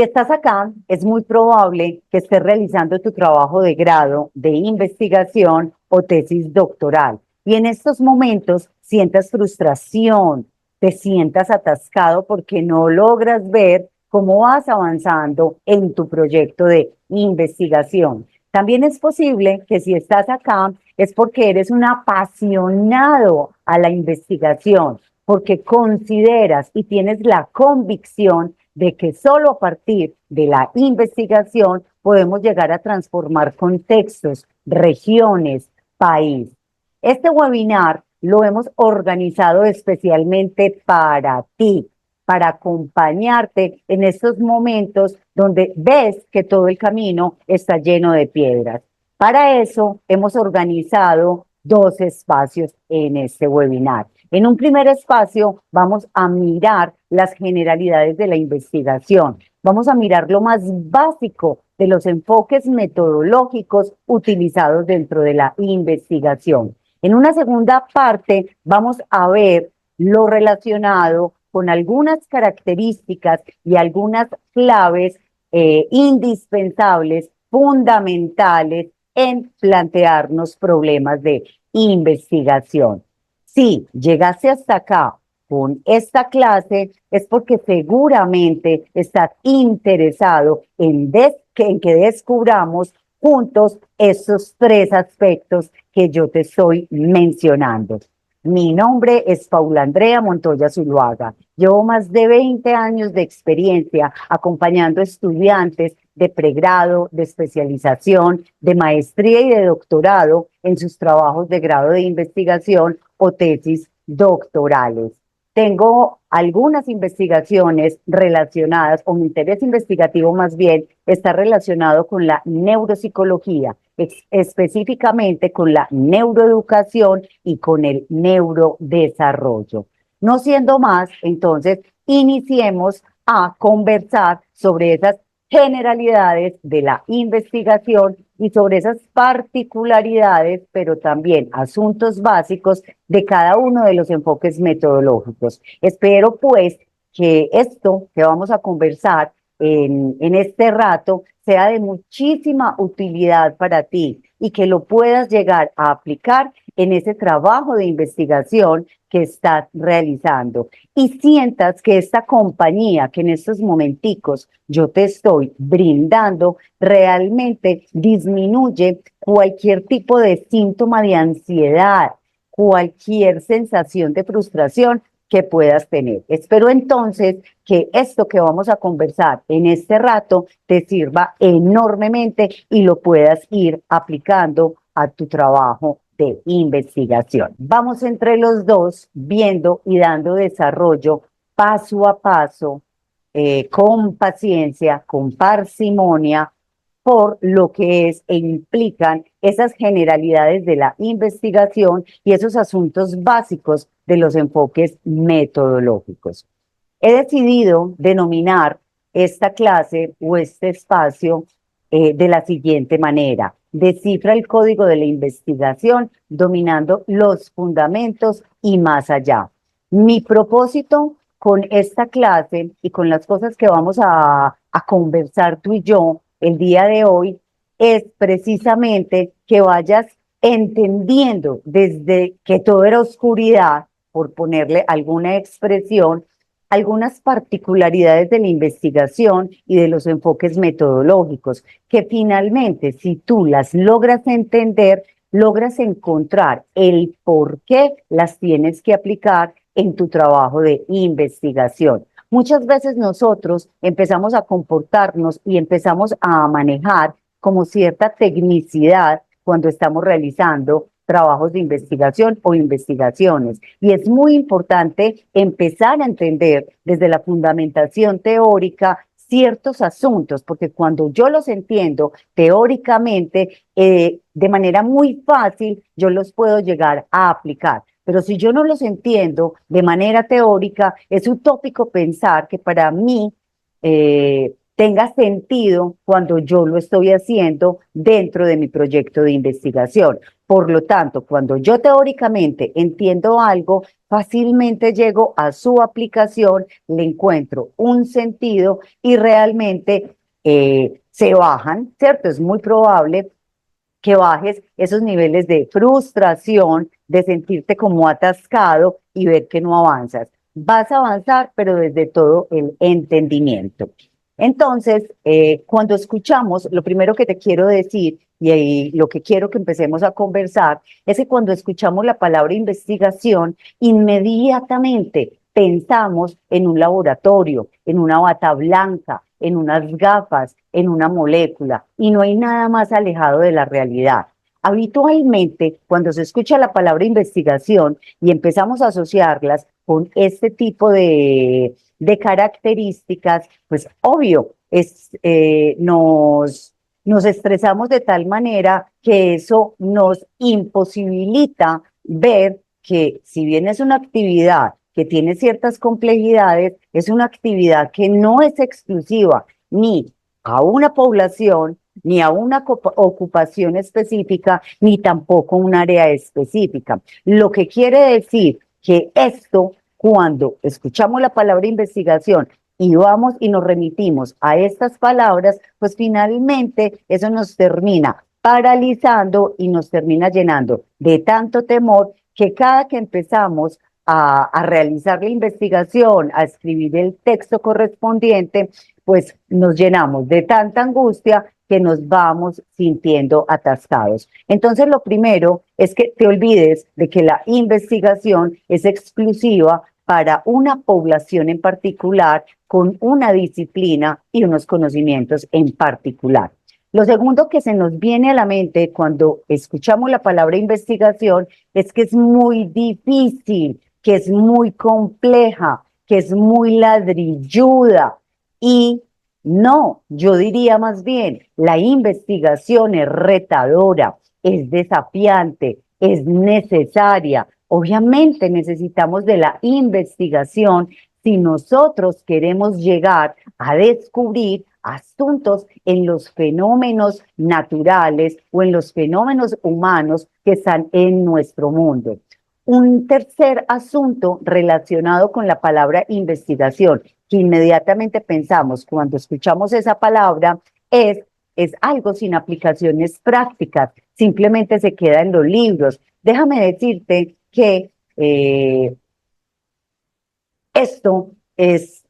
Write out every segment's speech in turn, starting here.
Si estás acá, es muy probable que estés realizando tu trabajo de grado, de investigación o tesis doctoral. Y en estos momentos sientas frustración, te sientas atascado porque no logras ver cómo vas avanzando en tu proyecto de investigación. También es posible que si estás acá es porque eres un apasionado a la investigación, porque consideras y tienes la convicción de que solo a partir de la investigación podemos llegar a transformar contextos, regiones, país. Este webinar lo hemos organizado especialmente para ti, para acompañarte en estos momentos donde ves que todo el camino está lleno de piedras. Para eso hemos organizado dos espacios en este webinar. En un primer espacio vamos a mirar las generalidades de la investigación. Vamos a mirar lo más básico de los enfoques metodológicos utilizados dentro de la investigación. En una segunda parte vamos a ver lo relacionado con algunas características y algunas claves indispensables, fundamentales en plantearnos problemas de investigación. Si llegaste hasta acá con esta clase, es porque seguramente estás interesado en que descubramos juntos esos tres aspectos que yo te estoy mencionando. Mi nombre es Paula Andrea Montoya Zuluaga. Llevo más de 20 años de experiencia acompañando estudiantes de pregrado, de especialización, de maestría y de doctorado en sus trabajos de grado de investigación o tesis doctorales. Tengo algunas investigaciones relacionadas, o mi interés investigativo más bien, está relacionado con la neuropsicología, específicamente con la neuroeducación y con el neurodesarrollo. No siendo más, entonces, iniciemos a conversar sobre esas generalidades de la investigación y sobre esas particularidades, pero también asuntos básicos de cada uno de los enfoques metodológicos. Espero pues que esto que vamos a conversar en este rato sea de muchísima utilidad para ti y que lo puedas llegar a aplicar en ese trabajo de investigación que estás realizando y sientas que esta compañía que en estos momenticos yo te estoy brindando realmente disminuye cualquier tipo de síntoma de ansiedad, cualquier sensación de frustración que puedas tener. Espero entonces que esto que vamos a conversar en este rato te sirva enormemente y lo puedas ir aplicando a tu trabajo de investigación. Vamos entre los dos viendo y dando desarrollo paso a paso, con paciencia, con parsimonia, por lo que es e implican esas generalidades de la investigación y esos asuntos básicos de los enfoques metodológicos. He decidido denominar esta clase o este espacio de la siguiente manera: descifra el código de la investigación dominando los fundamentos y más allá. Mi propósito con esta clase y con las cosas que vamos a conversar tú y yo el día de hoy es precisamente que vayas entendiendo desde que todo era oscuridad, por ponerle alguna expresión, algunas particularidades de la investigación y de los enfoques metodológicos, que finalmente, si tú las logras entender, logras encontrar el por qué las tienes que aplicar en tu trabajo de investigación. Muchas veces nosotros empezamos a comportarnos y empezamos a manejar como cierta tecnicidad cuando estamos realizando trabajos de investigación o investigaciones. Y es muy importante empezar a entender desde la fundamentación teórica ciertos asuntos, porque cuando yo los entiendo teóricamente, de manera muy fácil, yo los puedo llegar a aplicar. Pero si yo no los entiendo de manera teórica, es utópico pensar que para mí tenga sentido cuando yo lo estoy haciendo dentro de mi proyecto de investigación. Por lo tanto, cuando yo teóricamente entiendo algo, fácilmente llego a su aplicación, le encuentro un sentido y realmente se bajan, ¿cierto? Es muy probable que bajes esos niveles de frustración, de sentirte como atascado y ver que no avanzas. Vas a avanzar, pero desde todo el entendimiento. Entonces, cuando escuchamos, lo primero que te quiero decir y lo que quiero que empecemos a conversar es que cuando escuchamos la palabra investigación, inmediatamente pensamos en un laboratorio, en una bata blanca, en unas gafas, en una molécula, y no hay nada más alejado de la realidad. Habitualmente, cuando se escucha la palabra investigación y empezamos a asociarlas con este tipo de características, pues obvio, nos estresamos de tal manera que eso nos imposibilita ver que si bien es una actividad que tiene ciertas complejidades, es una actividad que no es exclusiva ni a una población, ni a una ocupación específica, ni tampoco un área específica. Lo que quiere decir que esto, cuando escuchamos la palabra investigación y vamos y nos remitimos a estas palabras, pues finalmente eso nos termina paralizando y nos termina llenando de tanto temor que cada que empezamos a realizar la investigación, a escribir el texto correspondiente, pues nos llenamos de tanta angustia que nos vamos sintiendo atascados. Entonces, lo primero es que te olvides de que la investigación es exclusiva para una población en particular, con una disciplina y unos conocimientos en particular. Lo segundo que se nos viene a la mente cuando escuchamos la palabra investigación es que es muy difícil, que es muy compleja, que es muy ladrilluda y no, yo diría más bien, la investigación es retadora, es desafiante, es necesaria. Obviamente necesitamos de la investigación si nosotros queremos llegar a descubrir asuntos en los fenómenos naturales o en los fenómenos humanos que están en nuestro mundo. Un tercer asunto relacionado con la palabra investigación, que inmediatamente pensamos cuando escuchamos esa palabra, es algo sin aplicaciones prácticas, simplemente se queda en los libros. Déjame decirte que esto es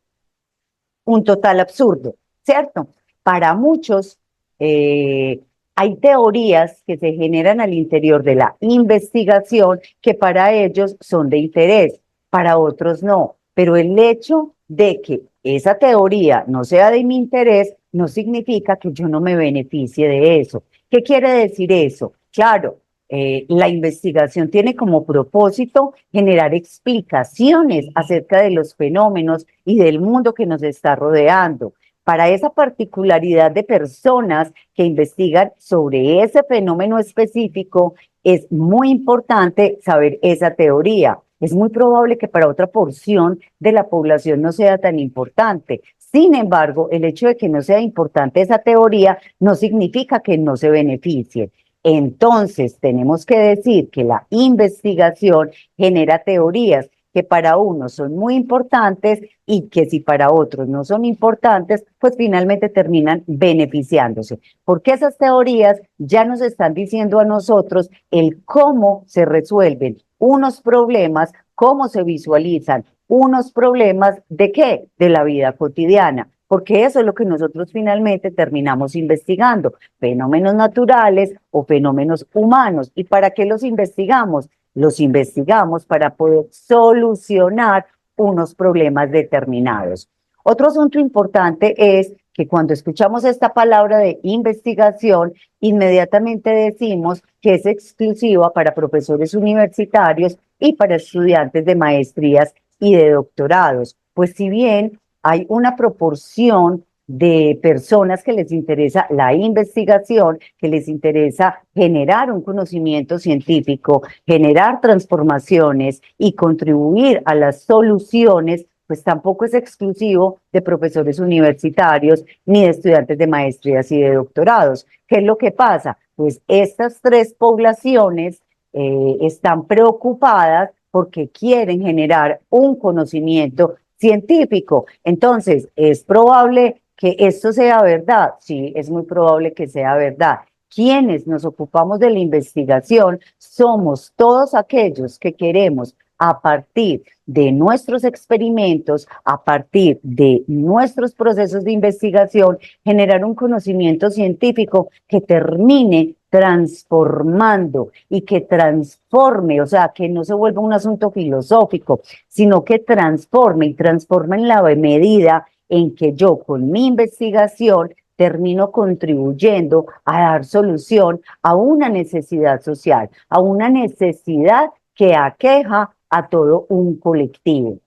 un total absurdo, ¿cierto? Para muchos hay teorías que se generan al interior de la investigación que para ellos son de interés, para otros no, pero el hecho de que esa teoría no sea de mi interés no significa que yo no me beneficie de eso. ¿Qué quiere decir eso? Claro, la investigación tiene como propósito generar explicaciones acerca de los fenómenos y del mundo que nos está rodeando. Para esa particularidad de personas que investigan sobre ese fenómeno específico, es muy importante saber esa teoría. Es muy probable que para otra porción de la población no sea tan importante. Sin embargo, el hecho de que no sea importante esa teoría no significa que no se beneficie. Entonces, tenemos que decir que la investigación genera teorías que para unos son muy importantes y que si para otros no son importantes, pues finalmente terminan beneficiándose. Porque esas teorías ya nos están diciendo a nosotros el cómo se resuelven unos problemas, cómo se visualizan unos problemas de qué, de la vida cotidiana. Porque eso es lo que nosotros finalmente terminamos investigando, fenómenos naturales o fenómenos humanos. ¿Y para qué los investigamos? Los investigamos para poder solucionar unos problemas determinados. Otro asunto importante es que cuando escuchamos esta palabra de investigación, inmediatamente decimos que es exclusiva para profesores universitarios y para estudiantes de maestrías y de doctorados. Pues si bien hay una proporción de personas que les interesa la investigación, que les interesa generar un conocimiento científico, generar transformaciones y contribuir a las soluciones, pues tampoco es exclusivo de profesores universitarios ni de estudiantes de maestrías y de doctorados. ¿Qué es lo que pasa? Pues estas tres poblaciones están preocupadas porque quieren generar un conocimiento científico. Entonces, ¿es probable que esto sea verdad? Sí, es muy probable que sea verdad. Quienes nos ocupamos de la investigación somos todos aquellos que queremos, a partir de nuestros experimentos, a partir de nuestros procesos de investigación, generar un conocimiento científico que termine transformando y que transforme, o sea, que no se vuelva un asunto filosófico, sino que transforme y transforme en la medida en que yo con mi investigación termino contribuyendo a dar solución a una necesidad social, a una necesidad que aqueja a todo un colectivo.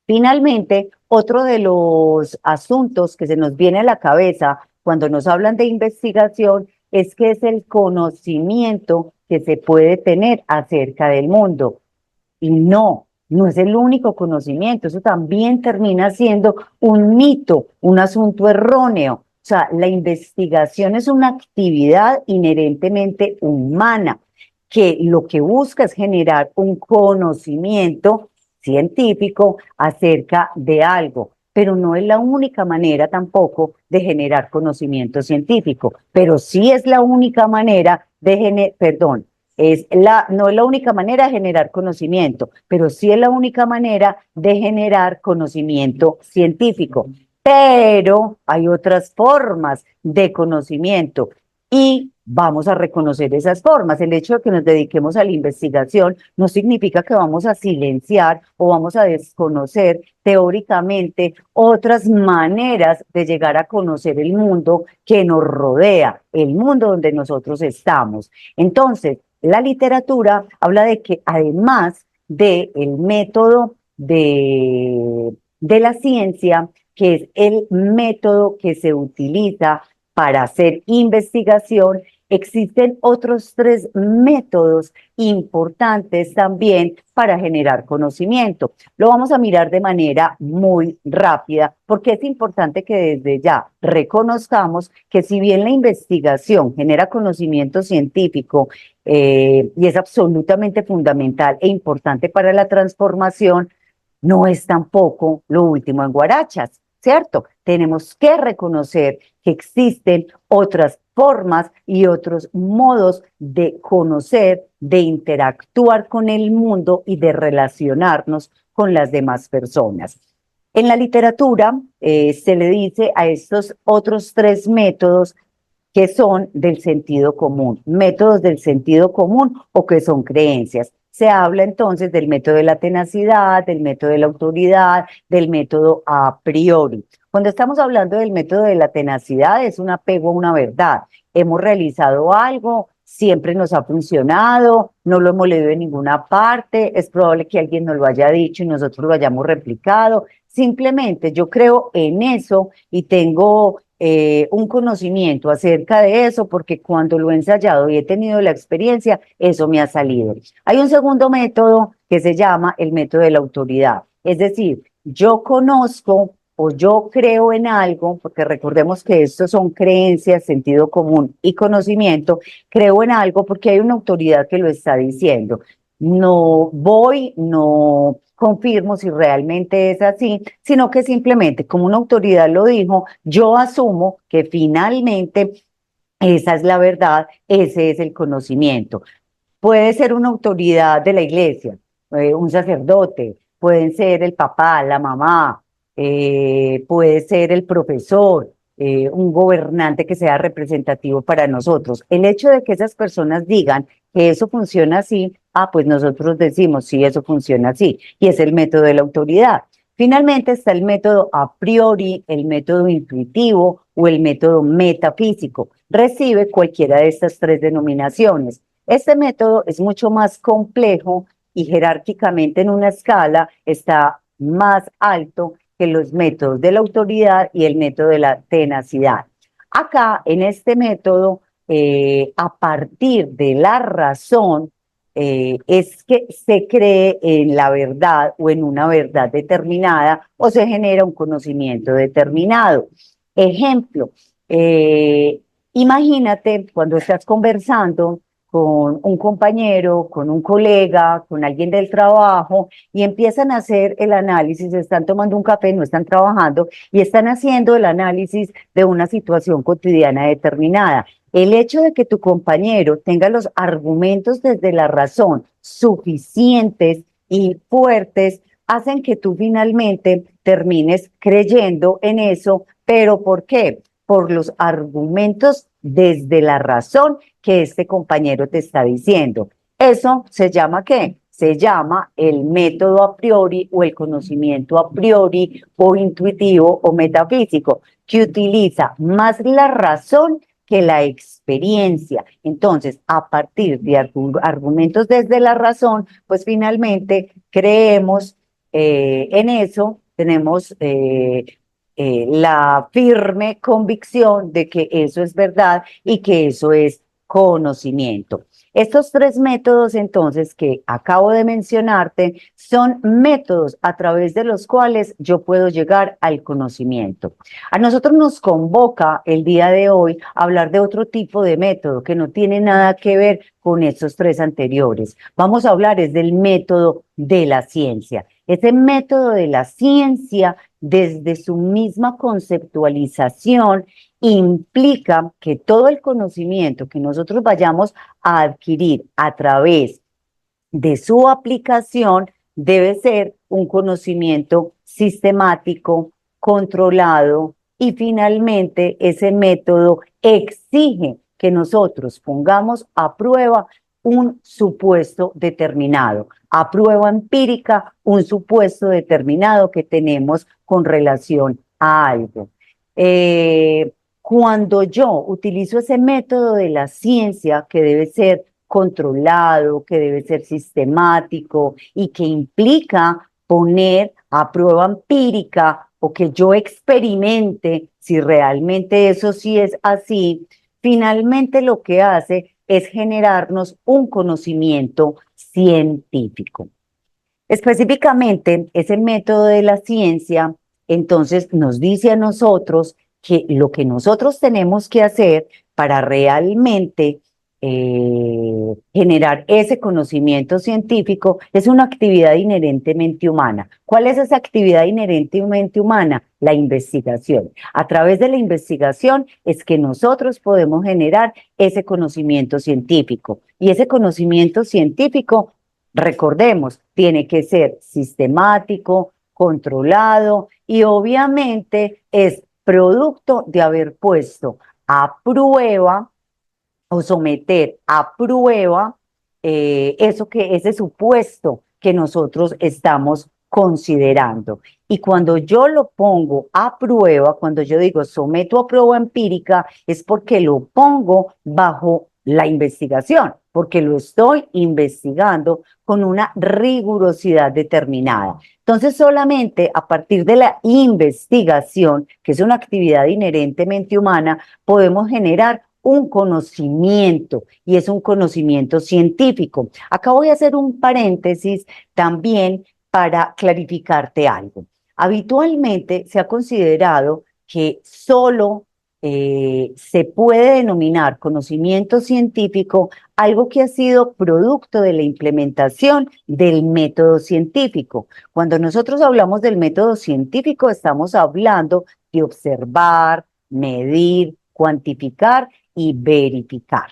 Finalmente, otro de los asuntos que se nos viene a la cabeza cuando nos hablan de investigación es que es el conocimiento que se puede tener acerca del mundo. Y no, no es el único conocimiento, eso también termina siendo un mito, un asunto erróneo. O sea, la investigación es una actividad inherentemente humana que lo que busca es generar un conocimiento científico acerca de algo, pero no es la única manera tampoco de generar conocimiento científico, pero sí es la única manera de generar, perdón, no es la única manera de generar conocimiento, pero sí es la única manera de generar conocimiento científico. Pero hay otras formas de conocimiento y vamos a reconocer esas formas. El hecho de que nos dediquemos a la investigación no significa que vamos a silenciar o vamos a desconocer teóricamente otras maneras de llegar a conocer el mundo que nos rodea, el mundo donde nosotros estamos. Entonces, la literatura habla de que además del método de la ciencia, que es el método que se utiliza para hacer investigación, existen otros tres métodos importantes también para generar conocimiento. Lo vamos a mirar de manera muy rápida porque es importante que desde ya reconozcamos que si bien la investigación genera conocimiento científico y es absolutamente fundamental e importante para la transformación, no es tampoco lo último en guarachas, ¿cierto? Tenemos que reconocer que existen otras formas y otros modos de conocer, de interactuar con el mundo y de relacionarnos con las demás personas. En la literatura se le dice a estos otros tres métodos que son del sentido común, métodos del sentido común o que son creencias. Se habla entonces del método de la tenacidad, del método de la autoridad, del método a priori. Cuando estamos hablando del método de la tenacidad, es un apego a una verdad. Hemos realizado algo, siempre nos ha funcionado, no lo hemos leído en ninguna parte, es probable que alguien nos lo haya dicho y nosotros lo hayamos replicado. Simplemente yo creo en eso y tengo un conocimiento acerca de eso porque cuando lo he ensayado y he tenido la experiencia, eso me ha salido. Hay un segundo método que se llama el método de la autoridad. Es decir, yo conozco o yo creo en algo, porque recordemos que estos son creencias, sentido común y conocimiento, creo en algo porque hay una autoridad que lo está diciendo. No confirmo si realmente es así, sino que simplemente como una autoridad lo dijo, yo asumo que finalmente esa es la verdad, ese es el conocimiento. Puede ser una autoridad de la iglesia, un sacerdote, pueden ser el papá, la mamá, puede ser el profesor, un gobernante que sea representativo para nosotros. El hecho de que esas personas digan que eso funciona así, pues nosotros decimos, sí, eso funciona así, y es el método de la autoridad. Finalmente está el método a priori, el método intuitivo o el método metafísico. Recibe cualquiera de estas tres denominaciones. Este método es mucho más complejo y jerárquicamente en una escala está más alto que los métodos de la autoridad y el método de la tenacidad. Acá, en este método, a partir de la razón, es que se cree en la verdad o en una verdad determinada o se genera un conocimiento determinado. Ejemplo, imagínate cuando estás conversando con un compañero, con un colega, con alguien del trabajo y empiezan a hacer el análisis, están tomando un café, no están trabajando y están haciendo el análisis de una situación cotidiana determinada. El hecho de que tu compañero tenga los argumentos desde la razón suficientes y fuertes hacen que tú finalmente termines creyendo en eso, pero ¿por qué? Por los argumentos desde la razón que este compañero te está diciendo. ¿Eso se llama qué? Se llama el método a priori o el conocimiento a priori o intuitivo o metafísico, que utiliza más la razón que la experiencia. Entonces, a partir de argumentos desde la razón, pues finalmente creemos en eso, tenemos la firme convicción de que eso es verdad y que eso es conocimiento. Estos tres métodos, entonces, que acabo de mencionarte, son métodos a través de los cuales yo puedo llegar al conocimiento. A nosotros nos convoca el día de hoy a hablar de otro tipo de método que no tiene nada que ver con estos tres anteriores. Vamos a hablar es del método de la ciencia. Ese método de la ciencia, desde su misma conceptualización, implica que todo el conocimiento que nosotros vayamos a adquirir a través de su aplicación debe ser un conocimiento sistemático, controlado y finalmente ese método exige que nosotros pongamos a prueba un supuesto determinado, a prueba empírica un supuesto determinado que tenemos con relación a algo. Cuando yo utilizo ese método de la ciencia que debe ser controlado, que debe ser sistemático y que implica poner a prueba empírica o que yo experimente si realmente eso sí es así, finalmente lo que hace es generarnos un conocimiento científico. Específicamente, ese método de la ciencia, entonces, nos dice a nosotros que lo que nosotros tenemos que hacer para realmente generar ese conocimiento científico es una actividad inherentemente humana. ¿Cuál es esa actividad inherentemente humana? La investigación. A través de la investigación es que nosotros podemos generar ese conocimiento científico. Y ese conocimiento científico, recordemos, tiene que ser sistemático, controlado y obviamente es producto de haber puesto a prueba o someter a prueba ese supuesto que nosotros estamos considerando. Y cuando yo lo pongo a prueba, cuando yo digo someto a prueba empírica, es porque lo pongo bajo la investigación, porque lo estoy investigando con una rigurosidad determinada. Entonces, solamente a partir de la investigación, que es una actividad inherentemente humana, podemos generar un conocimiento y es un conocimiento científico. Acá voy a hacer un paréntesis también para clarificarte algo. Habitualmente se ha considerado que solo se puede denominar conocimiento científico algo que ha sido producto de la implementación del método científico. Cuando nosotros hablamos del método científico, estamos hablando de observar, medir, cuantificar y verificar.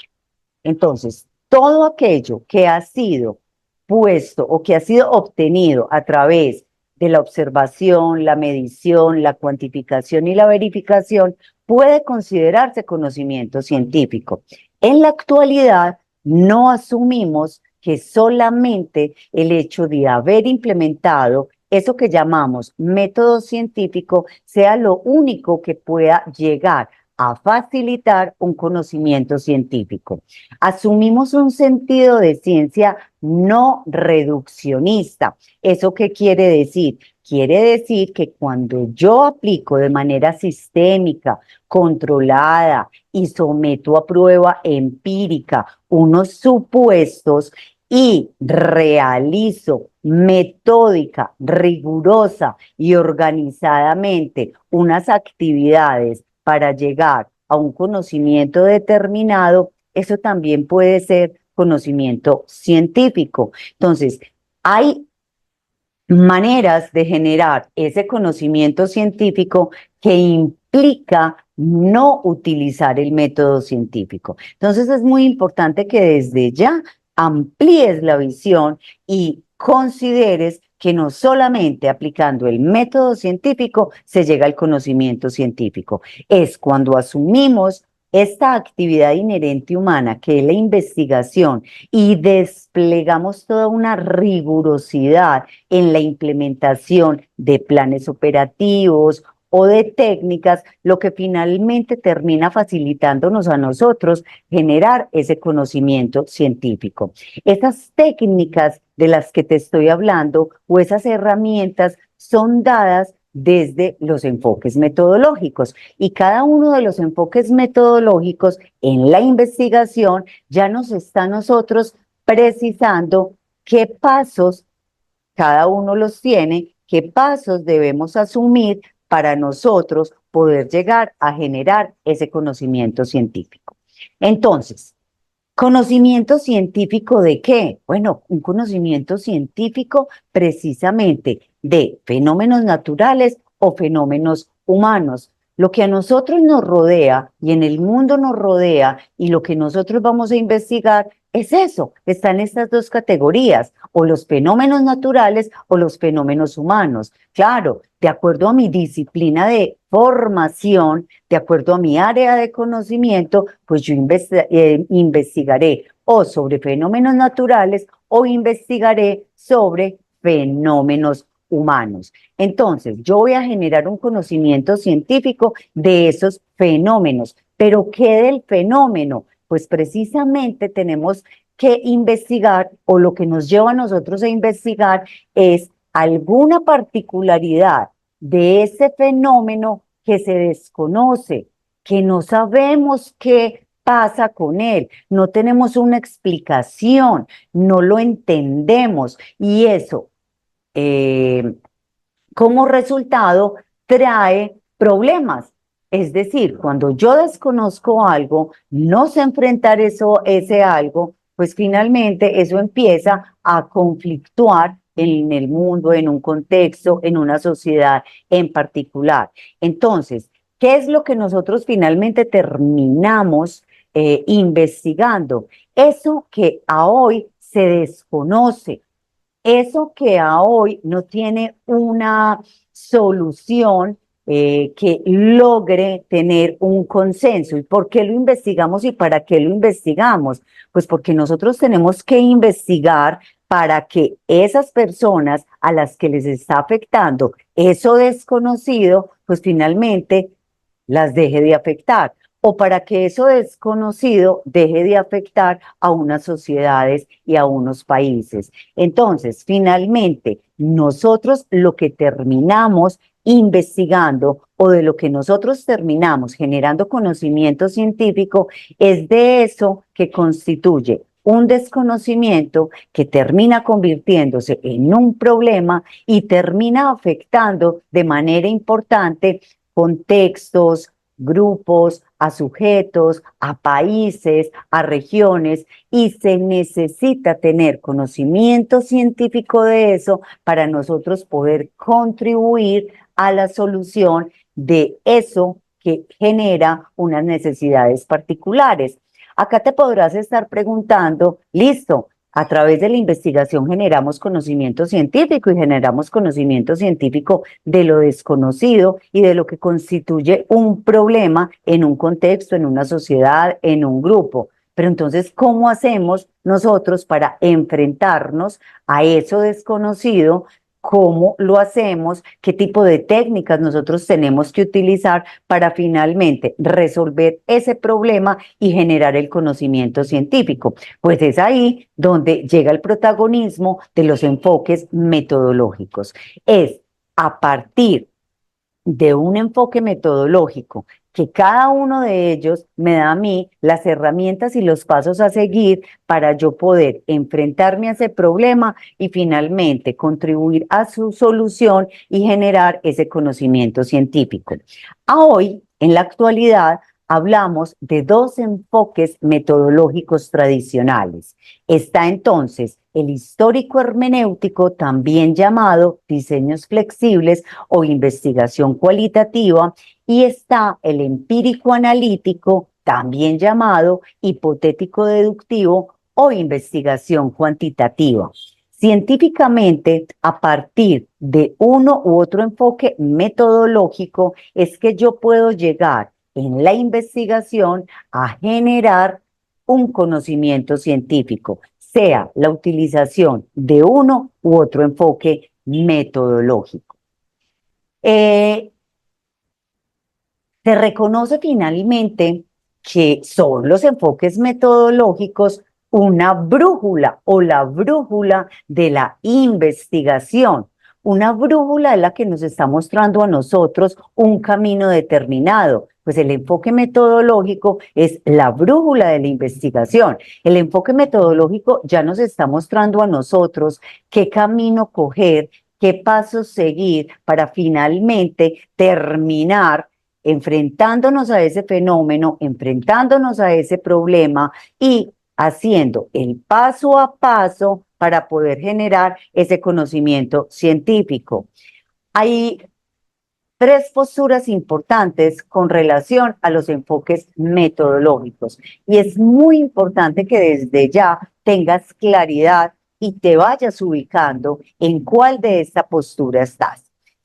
Entonces, todo aquello que ha sido puesto o que ha sido obtenido a través de la observación, la medición, la cuantificación y la verificación puede considerarse conocimiento científico. En la actualidad, no asumimos que solamente el hecho de haber implementado eso que llamamos método científico sea lo único que pueda llegar a facilitar un conocimiento científico. Asumimos un sentido de ciencia no reduccionista. ¿Eso qué quiere decir? Quiere decir que cuando yo aplico de manera sistémica, controlada y someto a prueba empírica unos supuestos, y realizo metódica, rigurosa y organizadamente unas actividades para llegar a un conocimiento determinado, eso también puede ser conocimiento científico. Entonces, hay maneras de generar ese conocimiento científico que implica no utilizar el método científico. Entonces es muy importante que desde ya amplíes la visión y consideres que no solamente aplicando el método científico se llega al conocimiento científico. Es cuando asumimos esta actividad inherente humana, que es la investigación, y desplegamos toda una rigurosidad en la implementación de planes operativos o de técnicas, lo que finalmente termina facilitándonos a nosotros generar ese conocimiento científico. Esas técnicas de las que te estoy hablando o esas herramientas son dadas desde los enfoques metodológicos, y cada uno de los enfoques metodológicos en la investigación ya nos está a nosotros precisando qué pasos, cada uno los tiene, qué pasos debemos asumir para nosotros poder llegar a generar ese conocimiento científico. Entonces, ¿conocimiento científico de qué? Bueno, un conocimiento científico precisamente de fenómenos naturales o fenómenos humanos. Lo que a nosotros nos rodea y en el mundo nos rodea y lo que nosotros vamos a investigar es eso, están estas dos categorías, o los fenómenos naturales o los fenómenos humanos. Claro, de acuerdo a mi disciplina de formación, de acuerdo a mi área de conocimiento, pues yo investigaré o sobre fenómenos naturales o investigaré sobre fenómenos humanos. Entonces, yo voy a generar un conocimiento científico de esos fenómenos. ¿Pero qué del fenómeno? Pues precisamente tenemos que investigar, o lo que nos lleva a nosotros a investigar es alguna particularidad de ese fenómeno que se desconoce, que no sabemos qué pasa con él, no tenemos una explicación, no lo entendemos, y eso como resultado trae problemas. Es decir, cuando yo desconozco algo, no sé enfrentar ese algo, pues finalmente eso empieza a conflictuar en el mundo, en un contexto, en una sociedad en particular. Entonces, ¿qué es lo que nosotros finalmente terminamos investigando? Eso que a hoy se desconoce, eso que a hoy no tiene una solución que logre tener un consenso. ¿Y por qué lo investigamos y para qué lo investigamos? Pues porque nosotros tenemos que investigar para que esas personas a las que les está afectando eso desconocido, pues finalmente las deje de afectar, o para que eso desconocido deje de afectar a unas sociedades y a unos países. Entonces, finalmente, nosotros lo que terminamos investigando, o de lo que nosotros terminamos generando conocimiento científico, es de eso que constituye un desconocimiento que termina convirtiéndose en un problema y termina afectando de manera importante contextos, grupos, a sujetos, a países, a regiones, y se necesita tener conocimiento científico de eso para nosotros poder contribuir a la solución de eso que genera unas necesidades particulares. Acá te podrás estar preguntando, listo, a través de la investigación generamos conocimiento científico, y generamos conocimiento científico de lo desconocido y de lo que constituye un problema en un contexto, en una sociedad, en un grupo. Pero entonces, ¿cómo hacemos nosotros para enfrentarnos a eso desconocido? ¿Cómo lo hacemos? ¿Qué tipo de técnicas nosotros tenemos que utilizar para finalmente resolver ese problema y generar el conocimiento científico? Pues es ahí donde llega el protagonismo de los enfoques metodológicos. Es a partir de un enfoque metodológico que cada uno de ellos me da a mí las herramientas y los pasos a seguir para yo poder enfrentarme a ese problema y finalmente contribuir a su solución y generar ese conocimiento científico. Hoy, en la actualidad, hablamos de dos enfoques metodológicos tradicionales. Está entonces el histórico hermenéutico, también llamado diseños flexibles o investigación cualitativa, y está el empírico analítico, también llamado hipotético deductivo o investigación cuantitativa. Científicamente, a partir de uno u otro enfoque metodológico, es que yo puedo llegar en la investigación a generar un conocimiento científico, sea la utilización de uno u otro enfoque metodológico. Se reconoce finalmente que son los enfoques metodológicos una brújula o la brújula de la investigación. Una brújula es la que nos está mostrando a nosotros un camino determinado. Pues el enfoque metodológico es la brújula de la investigación. El enfoque metodológico ya nos está mostrando a nosotros qué camino coger, qué pasos seguir para finalmente terminar enfrentándonos a ese fenómeno, enfrentándonos a ese problema y haciendo el paso a paso para poder generar ese conocimiento científico. Hay tres posturas importantes con relación a los enfoques metodológicos y es muy importante que desde ya tengas claridad y te vayas ubicando en cuál de esta postura estás.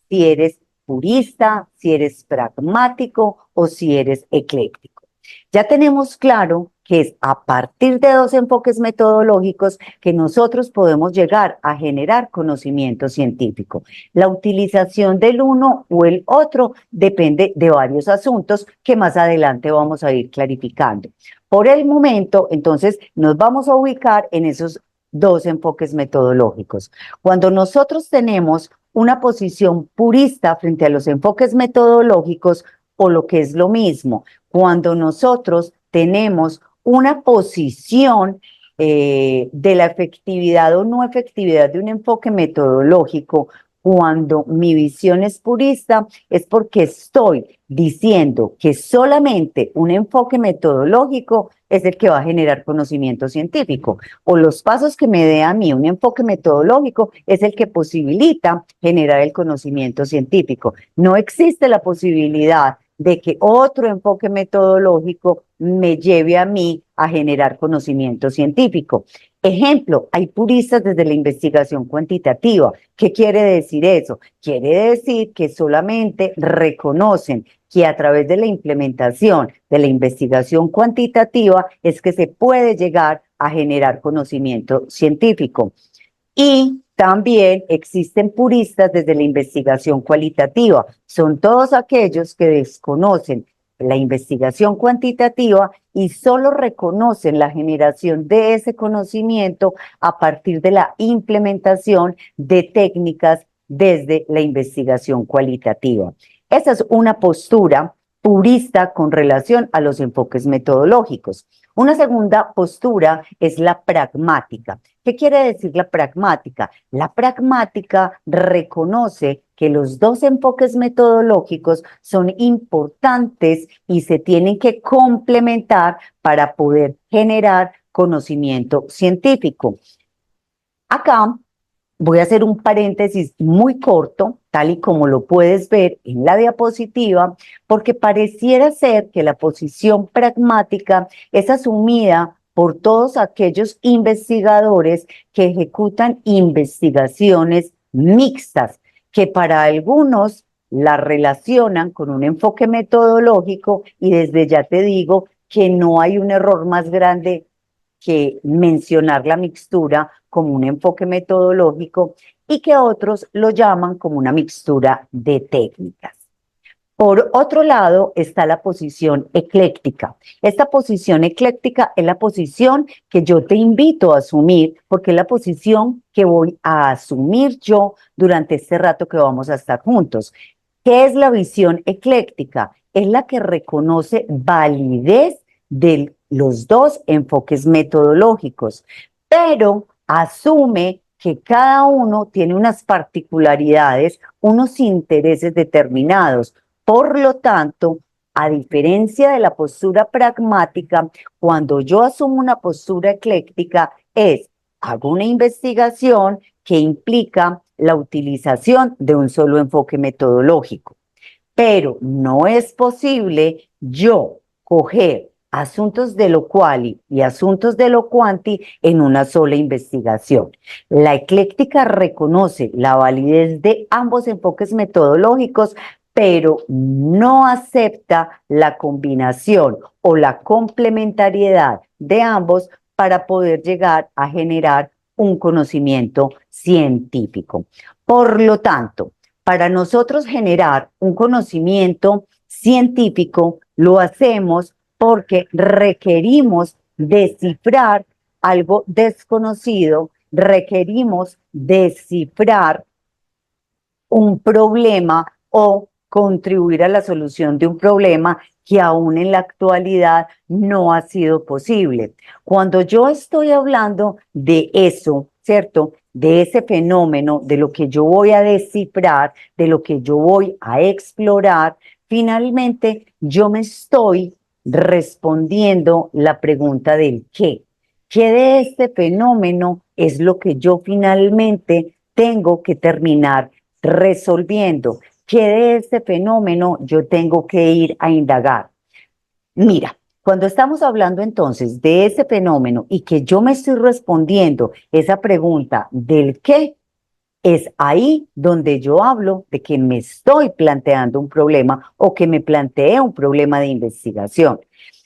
Si eres purista, si eres pragmático o si eres ecléctico. Ya tenemos claro que es a partir de dos enfoques metodológicos que nosotros podemos llegar a generar conocimiento científico. La utilización del uno o el otro depende de varios asuntos que más adelante vamos a ir clarificando. Por el momento, entonces, nos vamos a ubicar en esos dos enfoques metodológicos. Cuando nosotros tenemos una posición purista frente a los enfoques metodológicos, o lo que es lo mismo, cuando nosotros tenemos una posición de la efectividad o no efectividad de un enfoque metodológico, cuando mi visión es purista, es porque estoy diciendo que solamente un enfoque metodológico es el que va a generar conocimiento científico, o los pasos que me dé a mí un enfoque metodológico es el que posibilita generar el conocimiento científico. No existe la posibilidad de que otro enfoque metodológico me lleve a mí a generar conocimiento científico. Ejemplo, hay puristas desde la investigación cuantitativa. ¿Qué quiere decir eso? Quiere decir que solamente reconocen que a través de la implementación de la investigación cuantitativa es que se puede llegar a generar conocimiento científico. Y también existen puristas desde la investigación cualitativa. Son todos aquellos que desconocen la investigación cuantitativa y solo reconocen la generación de ese conocimiento a partir de la implementación de técnicas desde la investigación cualitativa. Esa es una postura purista con relación a los enfoques metodológicos. Una segunda postura es la pragmática. ¿Qué quiere decir la pragmática? La pragmática reconoce que los dos enfoques metodológicos son importantes y se tienen que complementar para poder generar conocimiento científico. Acá voy a hacer un paréntesis muy corto, tal y como lo puedes ver en la diapositiva, porque pareciera ser que la posición pragmática es asumida por todos aquellos investigadores que ejecutan investigaciones mixtas, que para algunos la relacionan con un enfoque metodológico y desde ya te digo que no hay un error más grande que mencionar la mixtura como un enfoque metodológico y que otros lo llaman como una mixtura de técnicas. Por otro lado está la posición ecléctica. Esta posición ecléctica es la posición que yo te invito a asumir porque es la posición que voy a asumir yo durante este rato que vamos a estar juntos. ¿Qué es la visión ecléctica? es la que reconoce validez de los dos enfoques metodológicos, pero asume que cada uno tiene unas particularidades, unos intereses determinados. Por lo tanto, a diferencia de la postura pragmática, cuando yo asumo una postura ecléctica hago una investigación que implica la utilización de un solo enfoque metodológico. Pero no es posible yo coger asuntos de lo quali y asuntos de lo quanti en una sola investigación. La ecléctica reconoce la validez de ambos enfoques metodológicos, pero no acepta la combinación o la complementariedad de ambos para poder llegar a generar un conocimiento científico. Por lo tanto, para nosotros generar un conocimiento científico, lo hacemos porque requerimos descifrar algo desconocido, requerimos descifrar un problema o contribuir a la solución de un problema que aún en la actualidad no ha sido posible. Cuando yo estoy hablando de eso, ¿cierto? De ese fenómeno, de lo que yo voy a descifrar, de lo que yo voy a explorar, finalmente yo me estoy respondiendo la pregunta del qué. ¿Qué de este fenómeno es lo que yo finalmente tengo que terminar resolviendo? ¿Qué de este fenómeno yo tengo que ir a indagar? Mira, cuando estamos hablando entonces de ese fenómeno y que yo me estoy respondiendo esa pregunta del qué, es ahí donde yo hablo de que me estoy planteando un problema o que me planteé un problema de investigación.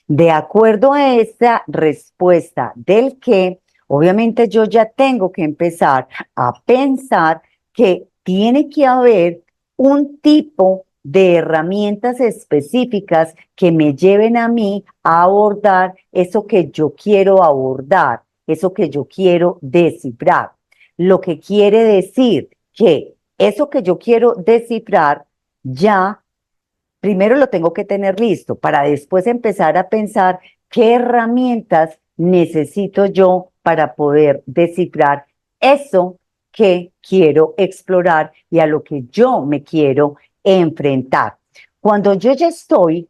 De acuerdo a esa respuesta del qué, obviamente yo ya tengo que empezar a pensar que tiene que haber un tipo de herramientas específicas que me lleven a mí a abordar eso que yo quiero abordar, eso que yo quiero descifrar. Lo que quiere decir que eso que yo quiero descifrar ya primero lo tengo que tener listo para después empezar a pensar qué herramientas necesito yo para poder descifrar eso que quiero explorar y a lo que yo me quiero enfrentar. Cuando yo ya estoy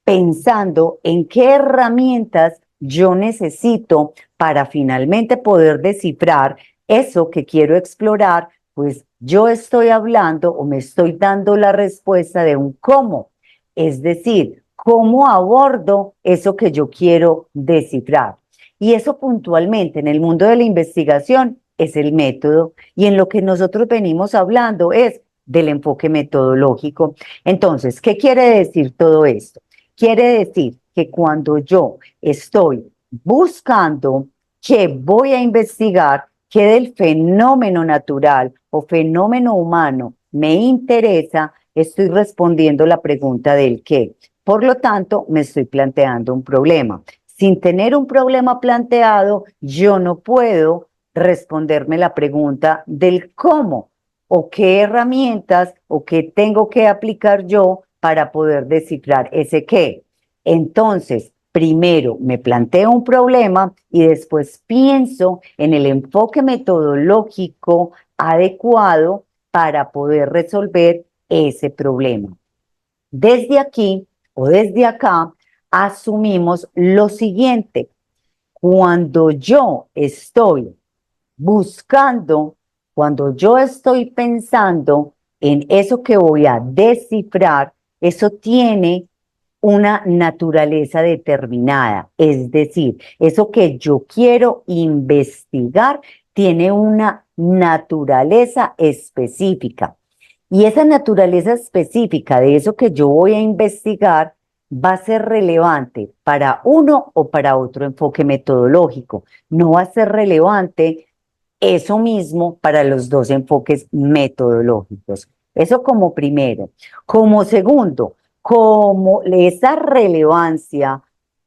pensando en qué herramientas yo necesito para finalmente poder descifrar eso que quiero explorar, pues yo estoy hablando o me estoy dando la respuesta de un cómo, es decir, cómo abordo eso que yo quiero descifrar. Y eso puntualmente en el mundo de la investigación es el método y en lo que nosotros venimos hablando es del enfoque metodológico. Entonces, ¿qué quiere decir todo esto? Quiere decir que cuando yo estoy buscando qué voy a investigar, qué del fenómeno natural o fenómeno humano me interesa, estoy respondiendo la pregunta del qué. Por lo tanto, me estoy planteando un problema. Sin tener un problema planteado, yo no puedo responderme la pregunta del cómo o qué herramientas o qué tengo que aplicar yo para poder descifrar ese qué. Entonces, primero me planteo un problema y después pienso en el enfoque metodológico adecuado para poder resolver ese problema. Desde aquí o desde acá asumimos lo siguiente: cuando yo estoy buscando, cuando yo estoy pensando en eso que voy a descifrar, eso tiene una naturaleza determinada, es decir, eso que yo quiero investigar tiene una naturaleza específica. Y esa naturaleza específica de eso que yo voy a investigar va a ser relevante para uno o para otro enfoque metodológico. No va a ser relevante eso mismo para los dos enfoques metodológicos. Eso como primero. Como segundo, como esa relevancia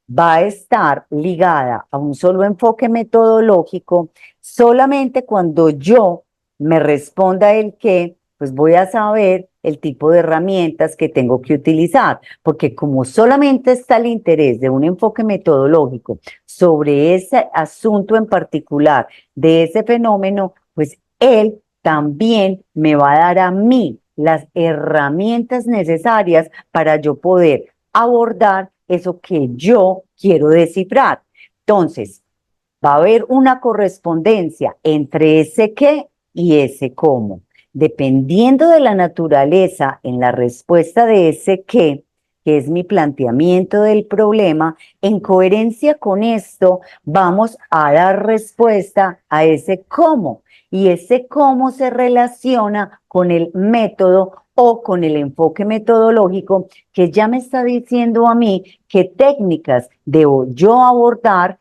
va a estar ligada a un solo enfoque metodológico, solamente cuando yo me responda el qué, pues voy a saber el tipo de herramientas que tengo que utilizar, porque como solamente está el interés de un enfoque metodológico sobre ese asunto en particular, de ese fenómeno, pues él también me va a dar a mí las herramientas necesarias para yo poder abordar eso que yo quiero descifrar. Entonces, va a haber una correspondencia entre ese qué y ese cómo. Dependiendo de la naturaleza en la respuesta de ese qué, que es mi planteamiento del problema, en coherencia con esto vamos a dar respuesta a ese cómo. Y ese cómo se relaciona con el método o con el enfoque metodológico que ya me está diciendo a mí qué técnicas debo yo abordar,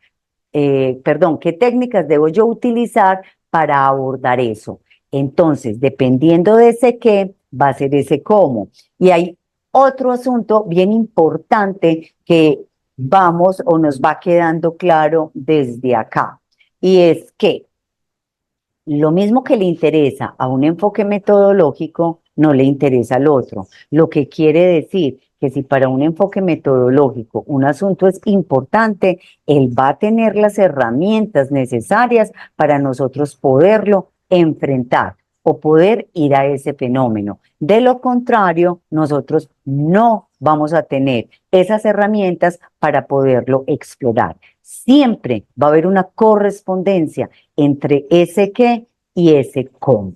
qué técnicas debo yo utilizar para abordar eso. Entonces, dependiendo de ese qué, va a ser ese cómo. Y hay otro asunto bien importante que vamos o nos va quedando claro desde acá. Y es que lo mismo que le interesa a un enfoque metodológico, no le interesa al otro. Lo que quiere decir que si para un enfoque metodológico un asunto es importante, él va a tener las herramientas necesarias para nosotros poderlo enfrentar o poder ir a ese fenómeno. De lo contrario, nosotros no vamos a tener esas herramientas para poderlo explorar. Siempre va a haber una correspondencia entre ese qué y ese cómo.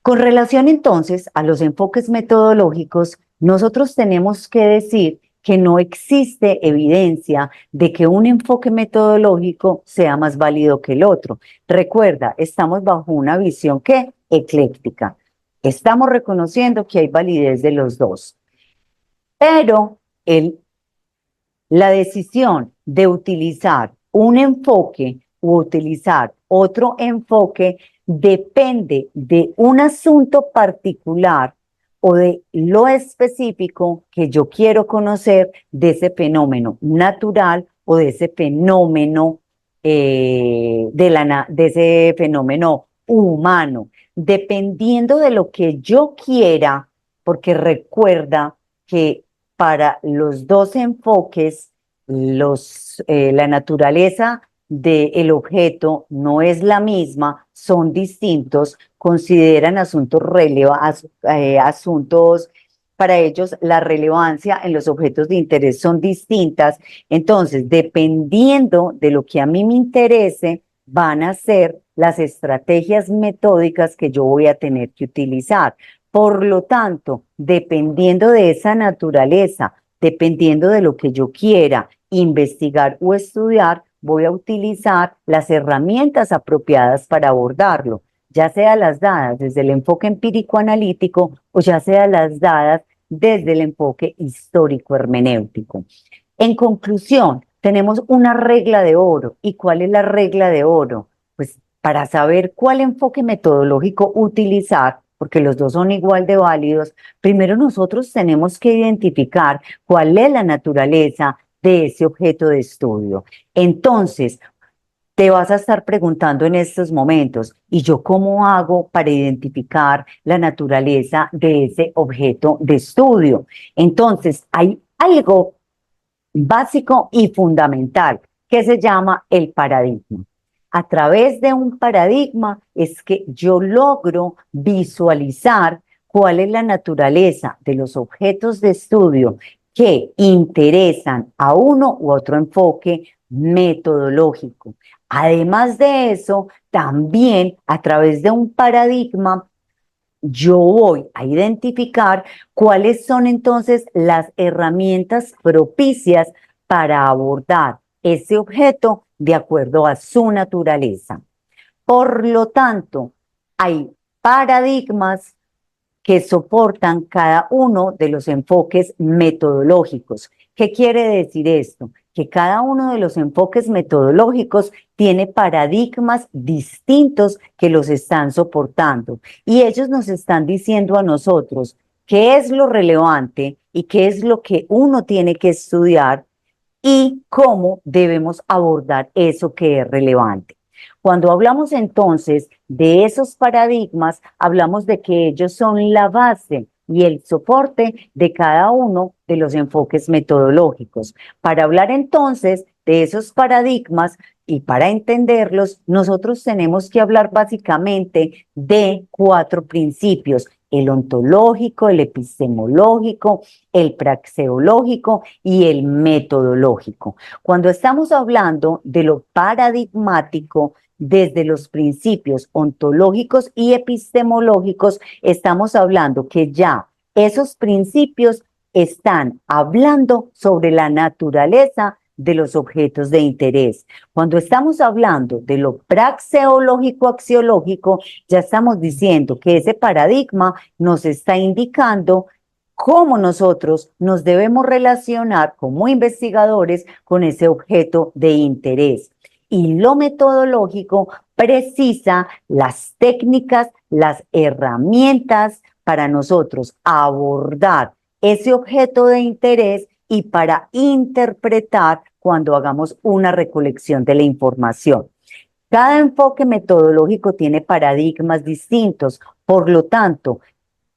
Con relación entonces a los enfoques metodológicos, nosotros tenemos que decir que no existe evidencia de que un enfoque metodológico sea más válido que el otro. Recuerda, estamos bajo una visión ¿qué? Ecléctica. Estamos reconociendo que hay validez de los dos. Pero la decisión de utilizar un enfoque u utilizar otro enfoque depende de un asunto particular o de lo específico que yo quiero conocer de ese fenómeno natural o de ese fenómeno de ese fenómeno humano, dependiendo de lo que yo quiera, porque recuerda que para los dos enfoques, la naturaleza del objeto no es la misma, son distintos, consideran asuntos, para ellos la relevancia en los objetos de interés son distintas. Entonces, dependiendo de lo que a mí me interese, van a ser las estrategias metódicas que yo voy a tener que utilizar. Por lo tanto, dependiendo de esa naturaleza, dependiendo de lo que yo quiera investigar o estudiar, voy a utilizar las herramientas apropiadas para abordarlo, ya sea las dadas desde el enfoque empírico-analítico o ya sea las dadas desde el enfoque histórico-hermenéutico. En conclusión, tenemos una regla de oro. ¿Y cuál es la regla de oro? Pues para saber cuál enfoque metodológico utilizar, porque los dos son igual de válidos, primero nosotros tenemos que identificar cuál es la naturaleza de ese objeto de estudio. Entonces, te vas a estar preguntando en estos momentos, ¿y yo cómo hago para identificar la naturaleza de ese objeto de estudio? Entonces, hay algo básico y fundamental que se llama el paradigma. A través de un paradigma es que yo logro visualizar cuál es la naturaleza de los objetos de estudio que interesan a uno u otro enfoque metodológico. Además de eso, también a través de un paradigma yo voy a identificar cuáles son entonces las herramientas propicias para abordar ese objeto de acuerdo a su naturaleza. Por lo tanto, hay paradigmas que soportan cada uno de los enfoques metodológicos. ¿Qué quiere decir esto? Que cada uno de los enfoques metodológicos tiene paradigmas distintos que los están soportando. Y ellos nos están diciendo a nosotros qué es lo relevante y qué es lo que uno tiene que estudiar y cómo debemos abordar eso que es relevante. Cuando hablamos entonces de esos paradigmas, hablamos de que ellos son la base y el soporte de cada uno de los enfoques metodológicos. Para hablar entonces de esos paradigmas y para entenderlos, nosotros tenemos que hablar básicamente de 4 principios: el ontológico, el epistemológico, el praxeológico y el metodológico. Cuando estamos hablando de lo paradigmático, desde los principios ontológicos y epistemológicos, estamos hablando que ya esos principios están hablando sobre la naturaleza de los objetos de interés. Cuando estamos hablando de lo praxeológico axiológico, ya estamos diciendo que ese paradigma nos está indicando cómo nosotros nos debemos relacionar como investigadores con ese objeto de interés. Y lo metodológico precisa las técnicas, las herramientas para nosotros abordar ese objeto de interés y para interpretar cuando hagamos una recolección de la información. Cada enfoque metodológico tiene paradigmas distintos, por lo tanto,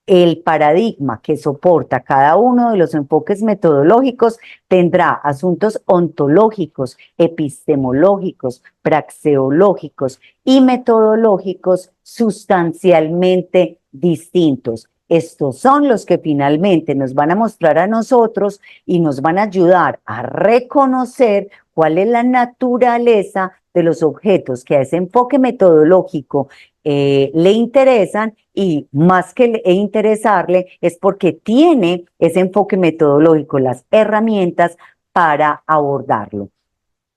el paradigma que soporta cada uno de los enfoques metodológicos tendrá asuntos ontológicos, epistemológicos, praxeológicos y metodológicos sustancialmente distintos. Estos son los que finalmente nos van a mostrar a nosotros y nos van a ayudar a reconocer cuál es la naturaleza de los objetos que a ese enfoque metodológico le interesan, y más que interesarle es porque tiene ese enfoque metodológico, las herramientas para abordarlo.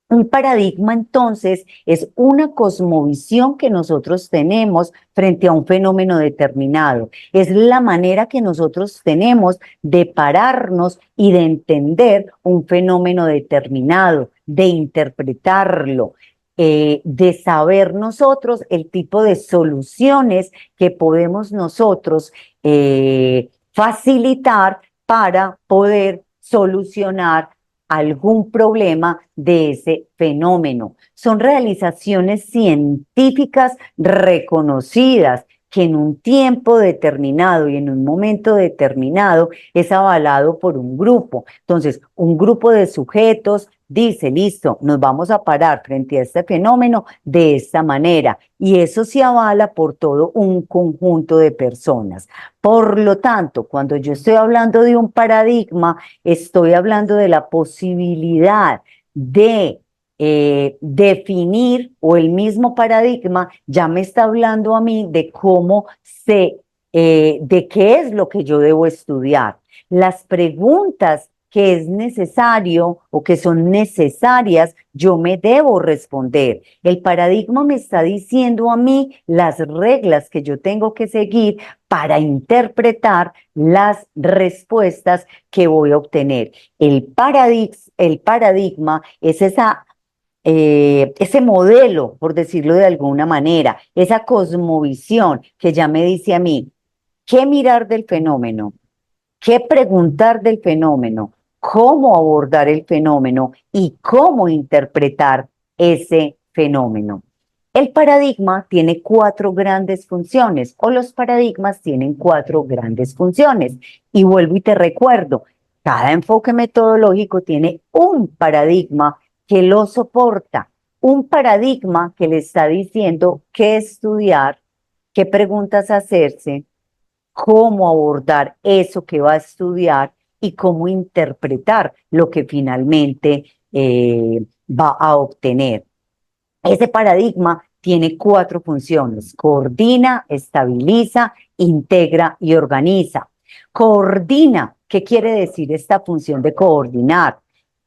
Un paradigma, entonces, es una cosmovisión que nosotros tenemos frente a un fenómeno determinado. Es la manera que nosotros tenemos de pararnos y de entender un fenómeno determinado, de interpretarlo, de saber nosotros el tipo de soluciones que podemos nosotros facilitar para poder solucionar algún problema de ese fenómeno. Son realizaciones científicas reconocidas que en un tiempo determinado y en un momento determinado es avalado por un grupo. Entonces, un grupo de sujetos dice, listo, nos vamos a parar frente a este fenómeno de esta manera, y eso se avala por todo un conjunto de personas. Por lo tanto, cuando yo estoy hablando de un paradigma, estoy hablando de la posibilidad de definir, o el mismo paradigma ya me está hablando a mí de cómo de qué es lo que yo debo estudiar. Las preguntas que es necesario o que son necesarias, yo me debo responder. El paradigma me está diciendo a mí las reglas que yo tengo que seguir para interpretar las respuestas que voy a obtener. El paradigma es ese modelo, por decirlo de alguna manera, esa cosmovisión que ya me dice a mí qué mirar del fenómeno, qué preguntar del fenómeno, cómo abordar el fenómeno y cómo interpretar ese fenómeno. El paradigma tiene 4 grandes funciones, o los paradigmas tienen 4 grandes funciones. Y vuelvo y te recuerdo, cada enfoque metodológico tiene un paradigma que lo soporta, un paradigma que le está diciendo qué estudiar, qué preguntas hacerse, cómo abordar eso que va a estudiar y cómo interpretar lo que finalmente va a obtener. Ese paradigma tiene 4 funciones: coordina, estabiliza, integra y organiza. Coordina, ¿qué quiere decir esta función de coordinar?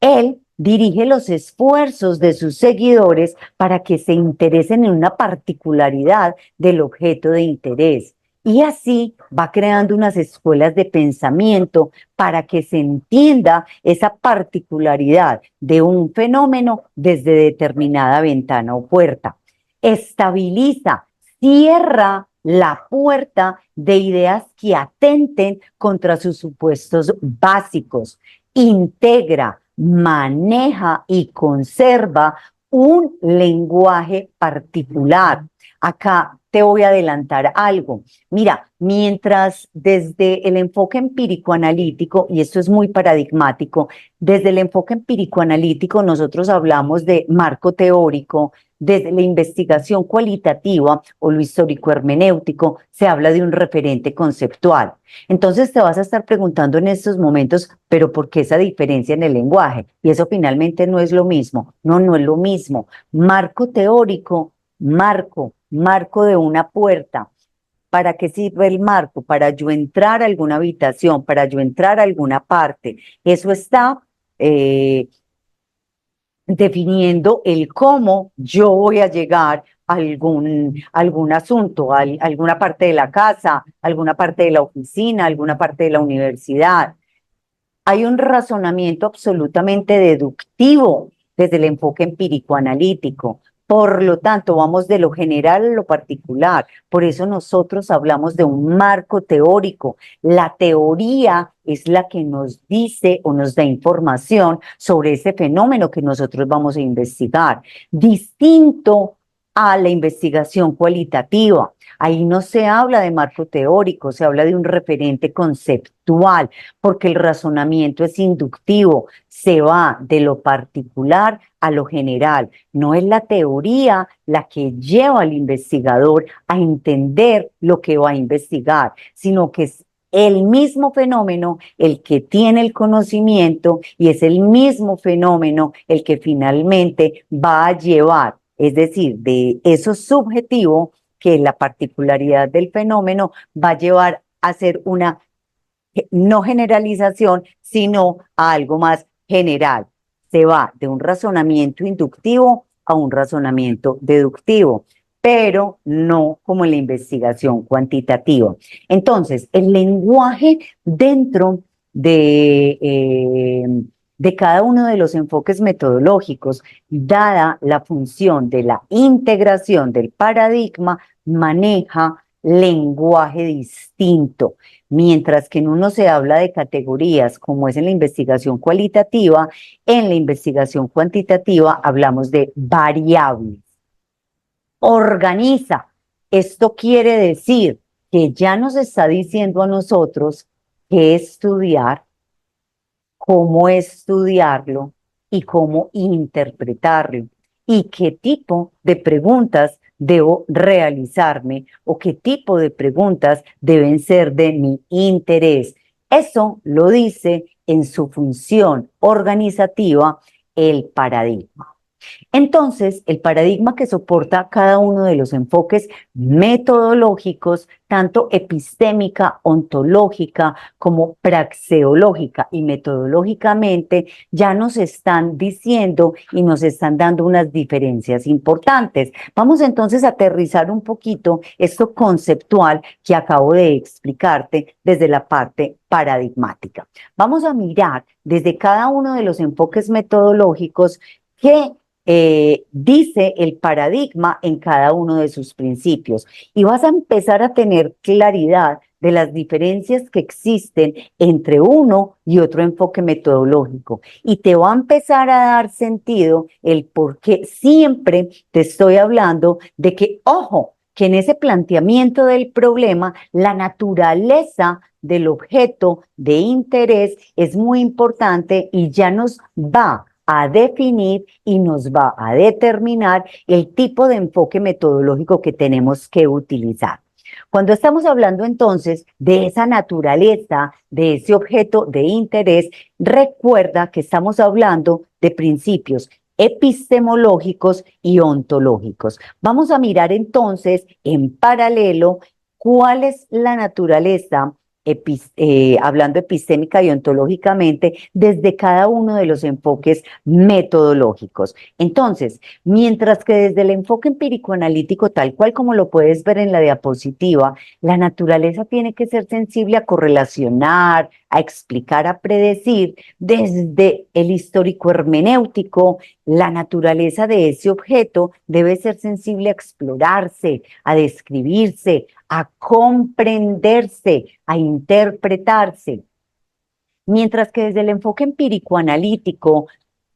Él dirige los esfuerzos de sus seguidores para que se interesen en una particularidad del objeto de interés. Y así va creando unas escuelas de pensamiento para que se entienda esa particularidad de un fenómeno desde determinada ventana o puerta. Estabiliza, cierra la puerta de ideas que atenten contra sus supuestos básicos. Integra, maneja y conserva un lenguaje particular. Acá te voy a adelantar algo. Mira, mientras desde el enfoque empírico-analítico, y esto es muy paradigmático, desde el enfoque empírico-analítico nosotros hablamos de marco teórico, desde la investigación cualitativa o lo histórico-hermenéutico se habla de un referente conceptual. Entonces te vas a estar preguntando en estos momentos, pero ¿por qué esa diferencia en el lenguaje? Y eso finalmente no es lo mismo. No, no es lo mismo. Marco teórico, marco de una puerta. ¿Para qué sirve el marco? Para yo entrar a alguna habitación, para yo entrar a alguna parte. Eso está definiendo el cómo yo voy a llegar a algún asunto, a alguna parte de la casa, alguna parte de la oficina, alguna parte de la universidad. Hay un razonamiento absolutamente deductivo desde el enfoque empírico-analítico. Por lo tanto, vamos de lo general a lo particular. Por eso nosotros hablamos de un marco teórico. La teoría es la que nos dice o nos da información sobre ese fenómeno que nosotros vamos a investigar. Distinto a la investigación cualitativa. Ahí no se habla de marco teórico, se habla de un referente conceptual, porque el razonamiento es inductivo, se va de lo particular a lo general. No es la teoría la que lleva al investigador a entender lo que va a investigar, sino que es el mismo fenómeno el que tiene el conocimiento y es el mismo fenómeno el que finalmente va a llevar, es decir, de eso subjetivo, que la particularidad del fenómeno va a llevar a ser una no generalización, sino a algo más general. Se va de un razonamiento inductivo a un razonamiento deductivo, pero no como en la investigación cuantitativa. Entonces, el lenguaje dentro de cada uno de los enfoques metodológicos, dada la función de la integración del paradigma, maneja lenguaje distinto. Mientras que en uno se habla de categorías, como es en la investigación cualitativa, en la investigación cuantitativa hablamos de variables. Organiza. Esto quiere decir que ya nos está diciendo a nosotros qué estudiar, cómo estudiarlo y cómo interpretarlo y qué tipo de preguntas debo realizarme o qué tipo de preguntas deben ser de mi interés. Eso lo dice en su función organizativa el paradigma. Entonces, el paradigma que soporta cada uno de los enfoques metodológicos, tanto epistémica, ontológica, como praxeológica y metodológicamente, ya nos están diciendo y nos están dando unas diferencias importantes. Vamos entonces a aterrizar un poquito esto conceptual que acabo de explicarte desde la parte paradigmática. Vamos a mirar desde cada uno de los enfoques metodológicos qué dice el paradigma en cada uno de sus principios. Y vas a empezar a tener claridad de las diferencias que existen entre uno y otro enfoque metodológico. Y te va a empezar a dar sentido el por qué siempre te estoy hablando de que, ojo, que en ese planteamiento del problema, la naturaleza del objeto de interés es muy importante y ya nos va a definir y nos va a determinar el tipo de enfoque metodológico que tenemos que utilizar. Cuando estamos hablando entonces de esa naturaleza, de ese objeto de interés, recuerda que estamos hablando de principios epistemológicos y ontológicos. Vamos a mirar entonces en paralelo cuál es la naturaleza hablando epistémica y ontológicamente, desde cada uno de los enfoques metodológicos. Entonces, mientras que desde el enfoque empírico-analítico, tal cual como lo puedes ver en la diapositiva, la naturaleza tiene que ser sensible a correlacionar, a explicar, a predecir, desde el histórico hermenéutico, la naturaleza de ese objeto debe ser sensible a explorarse, a describirse, a comprenderse, a interpretarse. Mientras que desde el enfoque empírico analítico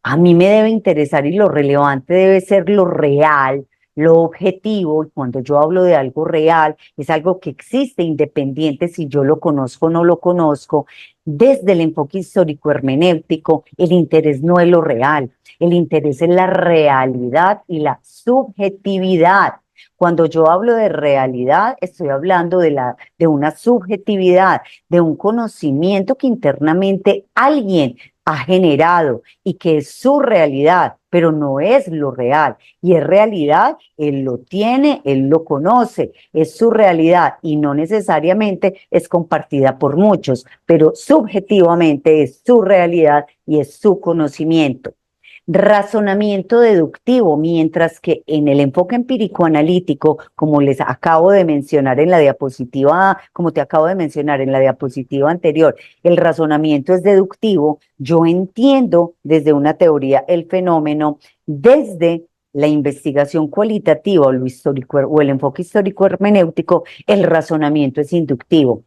A mí me debe interesar y lo relevante debe ser lo real, lo objetivo. Y cuando yo hablo de algo real, es algo que existe independiente si yo lo conozco o no lo conozco. Desde el enfoque histórico hermenéutico, el interés no es lo real, el interés es la realidad y la subjetividad. Cuando yo hablo de realidad, estoy hablando de una subjetividad, de un conocimiento que internamente alguien ha generado y que es su realidad, pero no es lo real. Y es realidad, él lo tiene, él lo conoce, es su realidad y no necesariamente es compartida por muchos, pero subjetivamente es su realidad y es su conocimiento. Razonamiento deductivo, mientras que en el enfoque empírico analítico, como les acabo de mencionar en la diapositiva, como te acabo de mencionar en la diapositiva anterior, el razonamiento es deductivo. Yo entiendo desde una teoría el fenómeno, desde la investigación cualitativa o lo histórico o el enfoque histórico hermenéutico, el razonamiento es inductivo.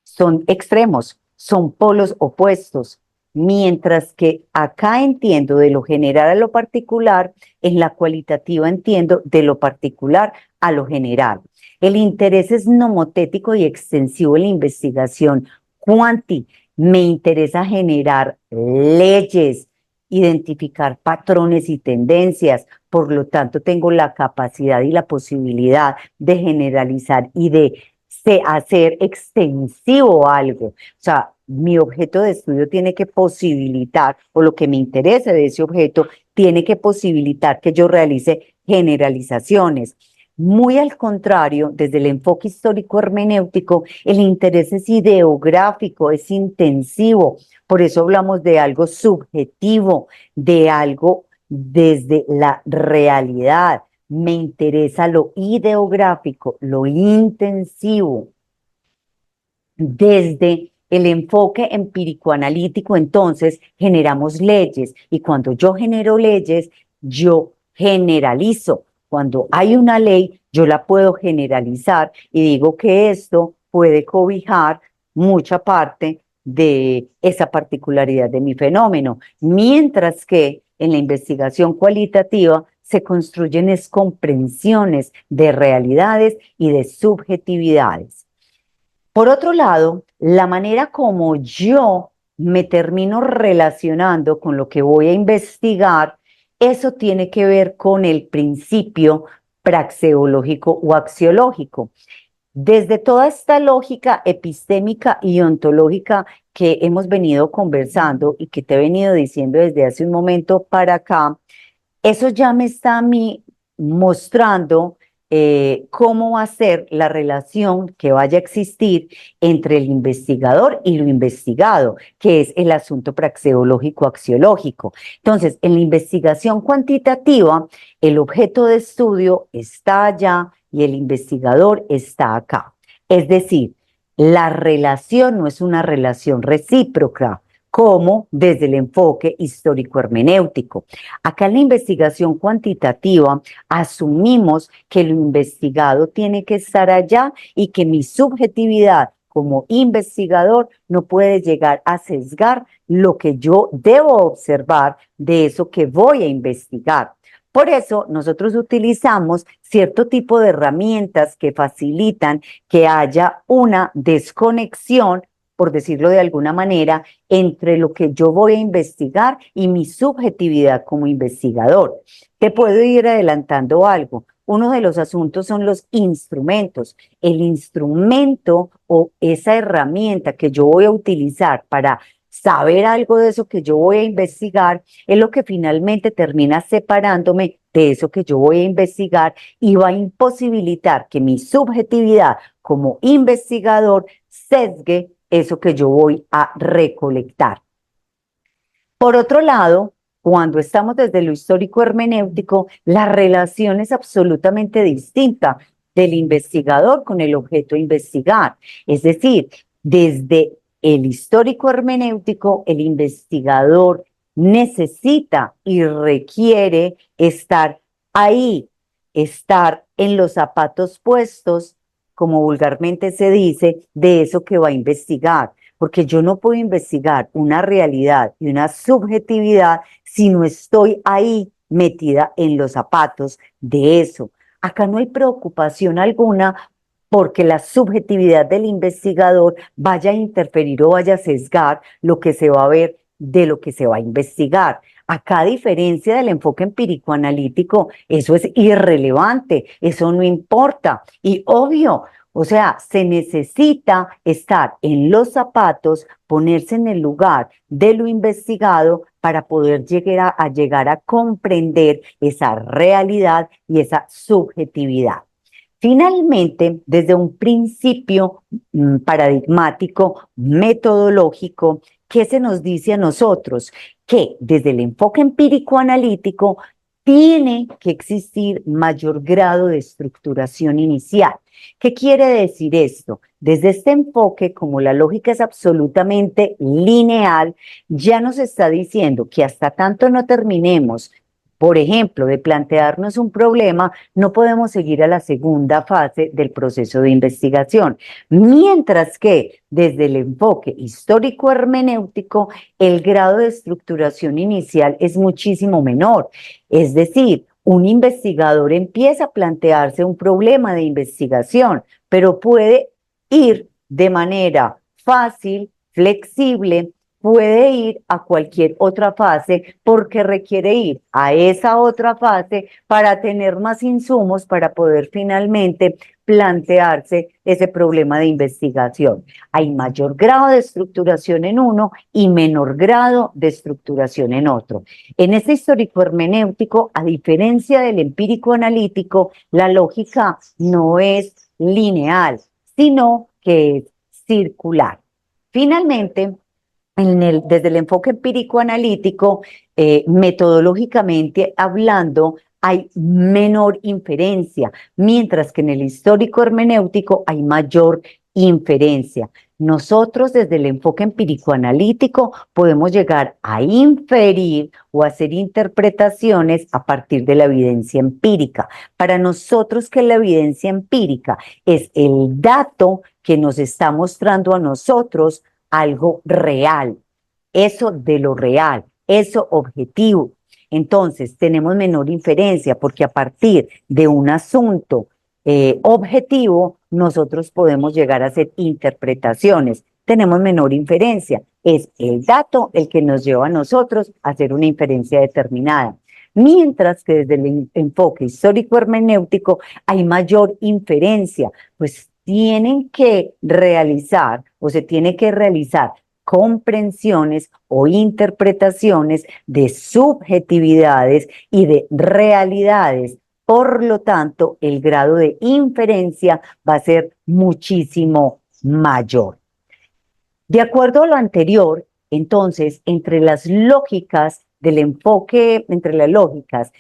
Son extremos, son polos opuestos, mientras que acá entiendo de lo general a lo particular, en la cualitativa entiendo de lo particular a lo general. El interés es nomotético y extensivo en la investigación. Cuanti, me interesa generar leyes, identificar patrones y tendencias, por lo tanto tengo la capacidad y la posibilidad de generalizar y de hacer extensivo algo. O sea, mi objeto de estudio tiene que posibilitar, o lo que me interese de ese objeto, tiene que posibilitar que yo realice generalizaciones. Muy al contrario, desde el enfoque histórico hermenéutico, el interés es ideográfico, es intensivo. Por eso hablamos de algo subjetivo, de algo desde la realidad. Me interesa lo ideográfico, lo intensivo. Desde el enfoque empírico-analítico, entonces, generamos leyes y cuando yo genero leyes, yo generalizo. Cuando hay una ley, yo la puedo generalizar y digo que esto puede cobijar mucha parte de esa particularidad de mi fenómeno, mientras que en la investigación cualitativa se construyen es comprensiones de realidades y de subjetividades. Por otro lado, la manera como yo me termino relacionando con lo que voy a investigar, eso tiene que ver con el principio praxeológico o axiológico. Desde toda esta lógica epistémica y ontológica que hemos venido conversando y que te he venido diciendo desde hace un momento para acá, eso ya me está a mí mostrando cómo va a ser la relación que vaya a existir entre el investigador y lo investigado, que es el asunto praxeológico axiológico. Entonces, en la investigación cuantitativa, el objeto de estudio está allá y el investigador está acá. Es decir, la relación no es una relación recíproca, como desde el enfoque histórico-hermenéutico. Acá en la investigación cuantitativa asumimos que lo investigado tiene que estar allá y que mi subjetividad como investigador no puede llegar a sesgar lo que yo debo observar de eso que voy a investigar. Por eso nosotros utilizamos cierto tipo de herramientas que facilitan que haya una desconexión, por decirlo de alguna manera, entre lo que yo voy a investigar y mi subjetividad como investigador. Te puedo ir adelantando algo. Uno de los asuntos son los instrumentos. El instrumento o esa herramienta que yo voy a utilizar para saber algo de eso que yo voy a investigar es lo que finalmente termina separándome de eso que yo voy a investigar y va a imposibilitar que mi subjetividad como investigador sesgue eso que yo voy a recolectar. Por otro lado, cuando estamos desde lo histórico hermenéutico, la relación es absolutamente distinta del investigador con el objeto a investigar. Es decir, desde el histórico hermenéutico, el investigador necesita y requiere estar ahí, estar en los zapatos puestos, como vulgarmente se dice, de eso que va a investigar. porque yo no puedo investigar una realidad y una subjetividad si no estoy ahí metida en los zapatos de eso. Acá no hay preocupación alguna porque la subjetividad del investigador vaya a interferir o vaya a sesgar lo que se va a ver de lo que se va a investigar. Acá, a diferencia del enfoque empírico-analítico, eso es irrelevante, eso no importa. Y obvio, o sea, se necesita estar en los zapatos, ponerse en el lugar de lo investigado para poder llegar a comprender esa realidad y esa subjetividad. Finalmente, desde un principio paradigmático, metodológico, ¿qué se nos dice a nosotros? Que desde el enfoque empírico-analítico tiene que existir mayor grado de estructuración inicial. ¿Qué quiere decir esto? Desde este enfoque, como la lógica es absolutamente lineal, ya nos está diciendo que hasta tanto no terminemos, por ejemplo, de plantearnos un problema, no podemos seguir a la segunda fase del proceso de investigación. Mientras que desde el enfoque histórico hermenéutico, el grado de estructuración inicial es muchísimo menor. Es decir, un investigador empieza a plantearse un problema de investigación, pero puede ir de manera fácil, flexible, puede ir a cualquier otra fase porque requiere ir a esa otra fase para tener más insumos para poder finalmente plantearse ese problema de investigación. Hay mayor grado de estructuración en uno y menor grado de estructuración en otro. En este histórico hermenéutico, a diferencia del empírico analítico, la lógica no es lineal, sino que es circular. Finalmente, desde el enfoque empírico analítico, metodológicamente hablando, hay menor inferencia, mientras que en el histórico hermenéutico hay mayor inferencia. Nosotros desde el enfoque empírico analítico podemos llegar a inferir o hacer interpretaciones a partir de la evidencia empírica. Para nosotros, ¿qué es la evidencia empírica? Es el dato que nos está mostrando a nosotros algo real, eso de lo real, eso objetivo. Entonces, tenemos menor inferencia porque a partir de un asunto objetivo, nosotros podemos llegar a hacer interpretaciones. Tenemos menor inferencia. Es el dato el que nos lleva a nosotros a hacer una inferencia determinada. Mientras que desde el enfoque histórico hermenéutico hay mayor inferencia, pues tienen que realizar o se tiene que realizar comprensiones o interpretaciones de subjetividades y de realidades. Por lo tanto, el grado de inferencia va a ser muchísimo mayor. De acuerdo a lo anterior, entonces, entre las lógicas del enfoque, entre las lógicas,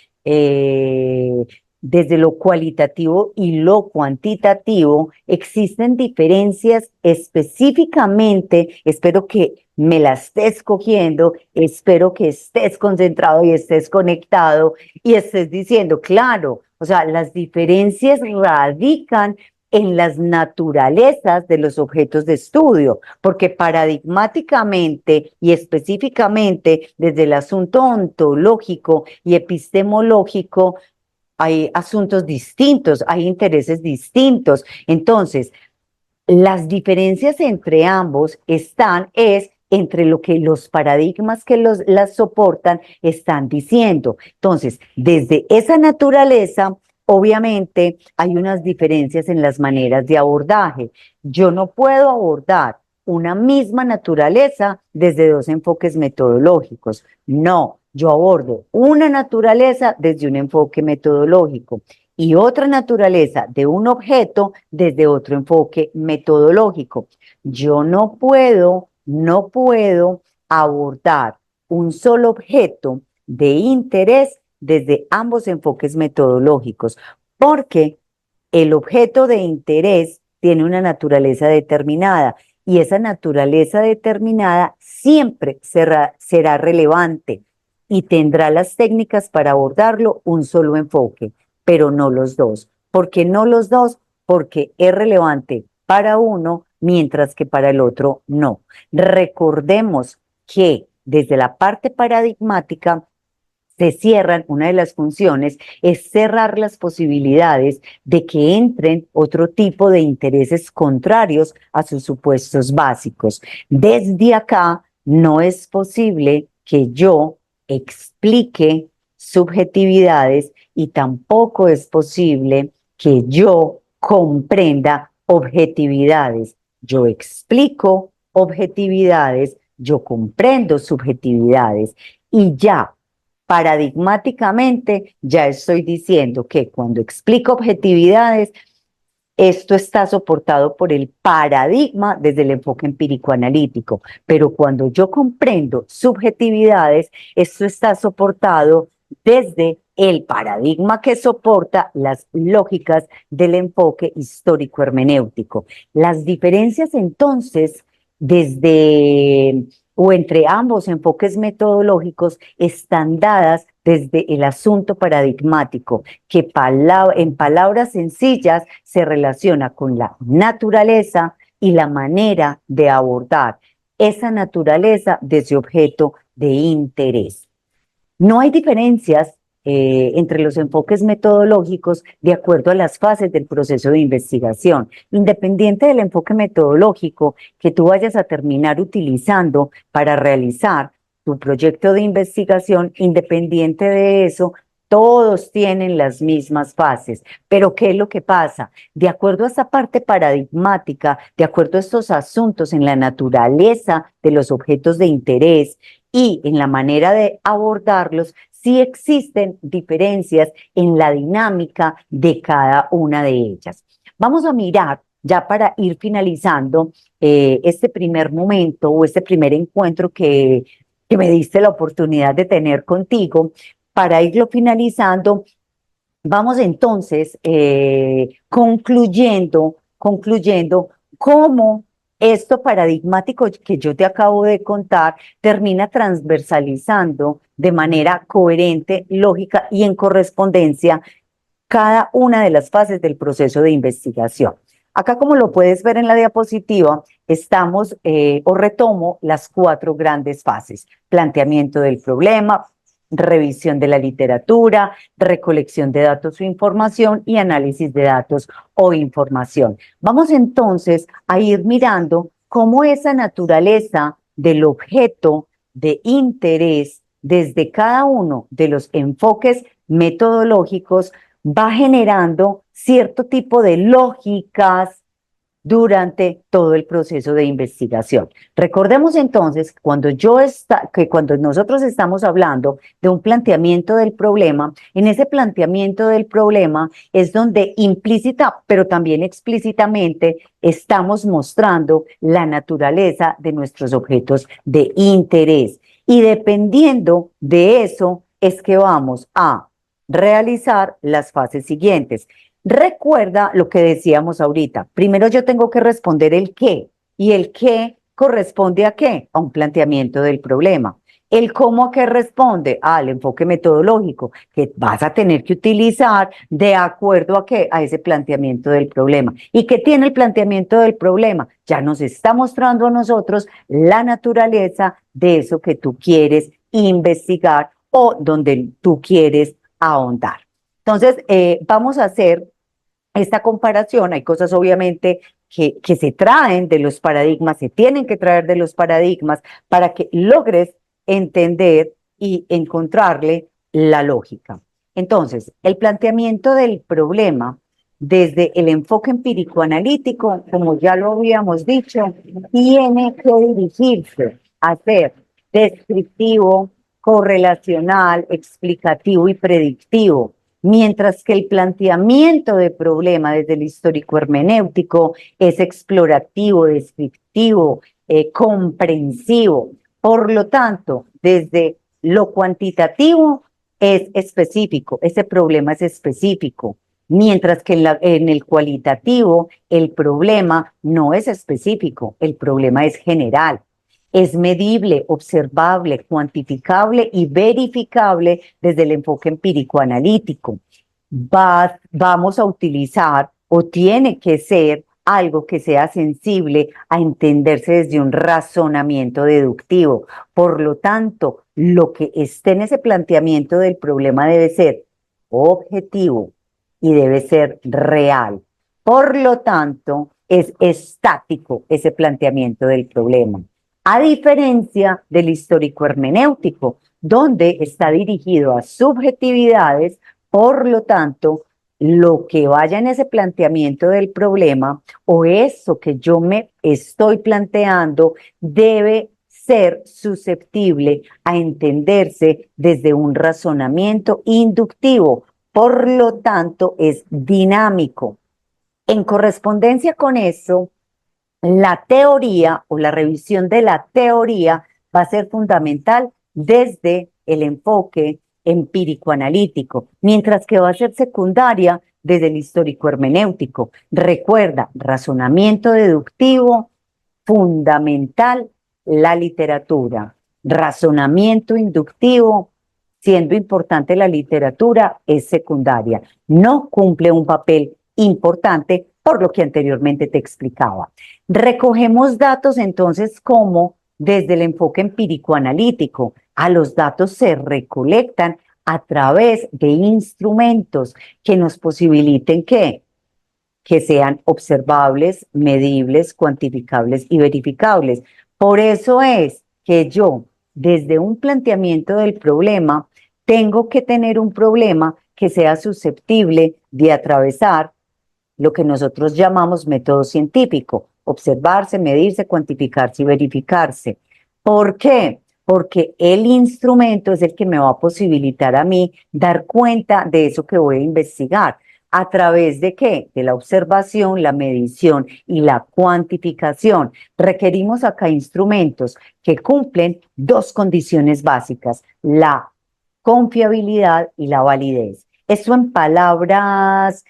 desde lo cualitativo y lo cuantitativo, existen diferencias específicamente, espero que me las estés cogiendo, espero que estés concentrado y estés conectado y estés diciendo, claro, o sea, las diferencias radican en las naturalezas de los objetos de estudio, porque paradigmáticamente y específicamente desde el asunto ontológico y epistemológico hay asuntos distintos, hay intereses distintos. Entonces, las diferencias entre ambos están entre lo que los paradigmas que las soportan están diciendo. Entonces, desde esa naturaleza, obviamente hay unas diferencias en las maneras de abordaje. Yo no puedo abordar una misma naturaleza desde dos enfoques metodológicos. No, yo abordo una naturaleza desde un enfoque metodológico y otra naturaleza de un objeto desde otro enfoque metodológico. Yo no puedo abordar un solo objeto de interés desde ambos enfoques metodológicos, porque el objeto de interés tiene una naturaleza determinada y esa naturaleza determinada siempre será relevante y tendrá las técnicas para abordarlo un solo enfoque, pero no los dos. ¿Por qué no los dos? Porque es relevante para uno mientras que para el otro no. Recordemos que desde la parte paradigmática se cierran, una de las funciones es cerrar las posibilidades de que entren otro tipo de intereses contrarios a sus supuestos básicos. Desde acá no es posible que yo explique subjetividades y tampoco es posible que yo comprenda objetividades. Yo explico objetividades, yo comprendo subjetividades y ya paradigmáticamente ya estoy diciendo que cuando explico objetividades, esto está soportado por el paradigma desde el enfoque empírico-analítico, pero cuando yo comprendo subjetividades, esto está soportado desde el paradigma que soporta las lógicas del enfoque histórico-hermenéutico. Las diferencias entonces desde o entre ambos enfoques metodológicos están dadas desde el asunto paradigmático, que en palabras sencillas se relaciona con la naturaleza y la manera de abordar esa naturaleza de ese objeto de interés. No hay diferencias entre los enfoques metodológicos de acuerdo a las fases del proceso de investigación. Independiente del enfoque metodológico que tú vayas a terminar utilizando para realizar tu proyecto de investigación, independiente de eso, todos tienen las mismas fases. Pero ¿qué es lo que pasa? De acuerdo a esta parte paradigmática, de acuerdo a estos asuntos en la naturaleza de los objetos de interés, y en la manera de abordarlos, sí existen diferencias en la dinámica de cada una de ellas. Vamos a mirar, ya para ir finalizando, este primer momento o este primer encuentro que me diste la oportunidad de tener contigo, para irlo finalizando. Vamos entonces concluyendo cómo esto paradigmático que yo te acabo de contar termina transversalizando de manera coherente, lógica y en correspondencia cada una de las fases del proceso de investigación. Acá, como lo puedes ver en la diapositiva, estamos o retomo las 4 grandes fases: planteamiento del problema, revisión de la literatura, recolección de datos o información y análisis de datos o información. Vamos entonces a ir mirando cómo esa naturaleza del objeto de interés desde cada uno de los enfoques metodológicos va generando cierto tipo de lógicas durante todo el proceso de investigación. Recordemos entonces que cuando nosotros estamos hablando de un planteamiento del problema, en ese planteamiento del problema es donde implícita, pero también explícitamente, estamos mostrando la naturaleza de nuestros objetos de interés. Y dependiendo de eso, es que vamos a realizar las fases siguientes. Recuerda lo que decíamos ahorita. Primero yo tengo que responder el qué. ¿Y el qué corresponde a qué? A un planteamiento del problema. ¿El cómo a qué responde? Al enfoque metodológico que vas a tener que utilizar de acuerdo a qué, a ese planteamiento del problema. ¿Y qué tiene el planteamiento del problema? Ya nos está mostrando a nosotros la naturaleza de eso que tú quieres investigar o donde tú quieres ahondar. Entonces, vamos a hacer esta comparación. Hay cosas obviamente que se traen de los paradigmas, se tienen que traer de los paradigmas para que logres entender y encontrarle la lógica. Entonces, el planteamiento del problema desde el enfoque empírico-analítico, como ya lo habíamos dicho, tiene que dirigirse a ser descriptivo, correlacional, explicativo y predictivo, mientras que el planteamiento de problema desde el histórico hermenéutico es explorativo, descriptivo, comprensivo. Por lo tanto, desde lo cuantitativo es específico, ese problema es específico, mientras que en el cualitativo el problema no es específico, el problema es general. Es medible, observable, cuantificable y verificable desde el enfoque empírico-analítico. Vamos a utilizar o tiene que ser algo que sea sensible a entenderse desde un razonamiento deductivo. Por lo tanto, lo que esté en ese planteamiento del problema debe ser objetivo y debe ser real. Por lo tanto, es estático ese planteamiento del problema, a diferencia del histórico hermenéutico, donde está dirigido a subjetividades. Por lo tanto, lo que vaya en ese planteamiento del problema o eso que yo me estoy planteando debe ser susceptible a entenderse desde un razonamiento inductivo. Por lo tanto, es dinámico. En correspondencia con eso, la teoría o la revisión de la teoría va a ser fundamental desde el enfoque empírico-analítico, mientras que va a ser secundaria desde el histórico hermenéutico. Recuerda, razonamiento deductivo, fundamental la literatura. Razonamiento inductivo, siendo importante la literatura, es secundaria. No cumple un papel importante por lo que anteriormente te explicaba. Recogemos datos entonces como desde el enfoque empírico-analítico. A los datos se recolectan a través de instrumentos que nos posibiliten que sean observables, medibles, cuantificables y verificables. Por eso es que yo, desde un planteamiento del problema, tengo que tener un problema que sea susceptible de atravesar lo que nosotros llamamos método científico: observarse, medirse, cuantificarse y verificarse. ¿Por qué? Porque el instrumento es el que me va a posibilitar a mí dar cuenta de eso que voy a investigar. ¿A través de qué? De la observación, la medición y la cuantificación. Requerimos acá instrumentos que cumplen dos condiciones básicas: la confiabilidad y la validez. Eso en palabras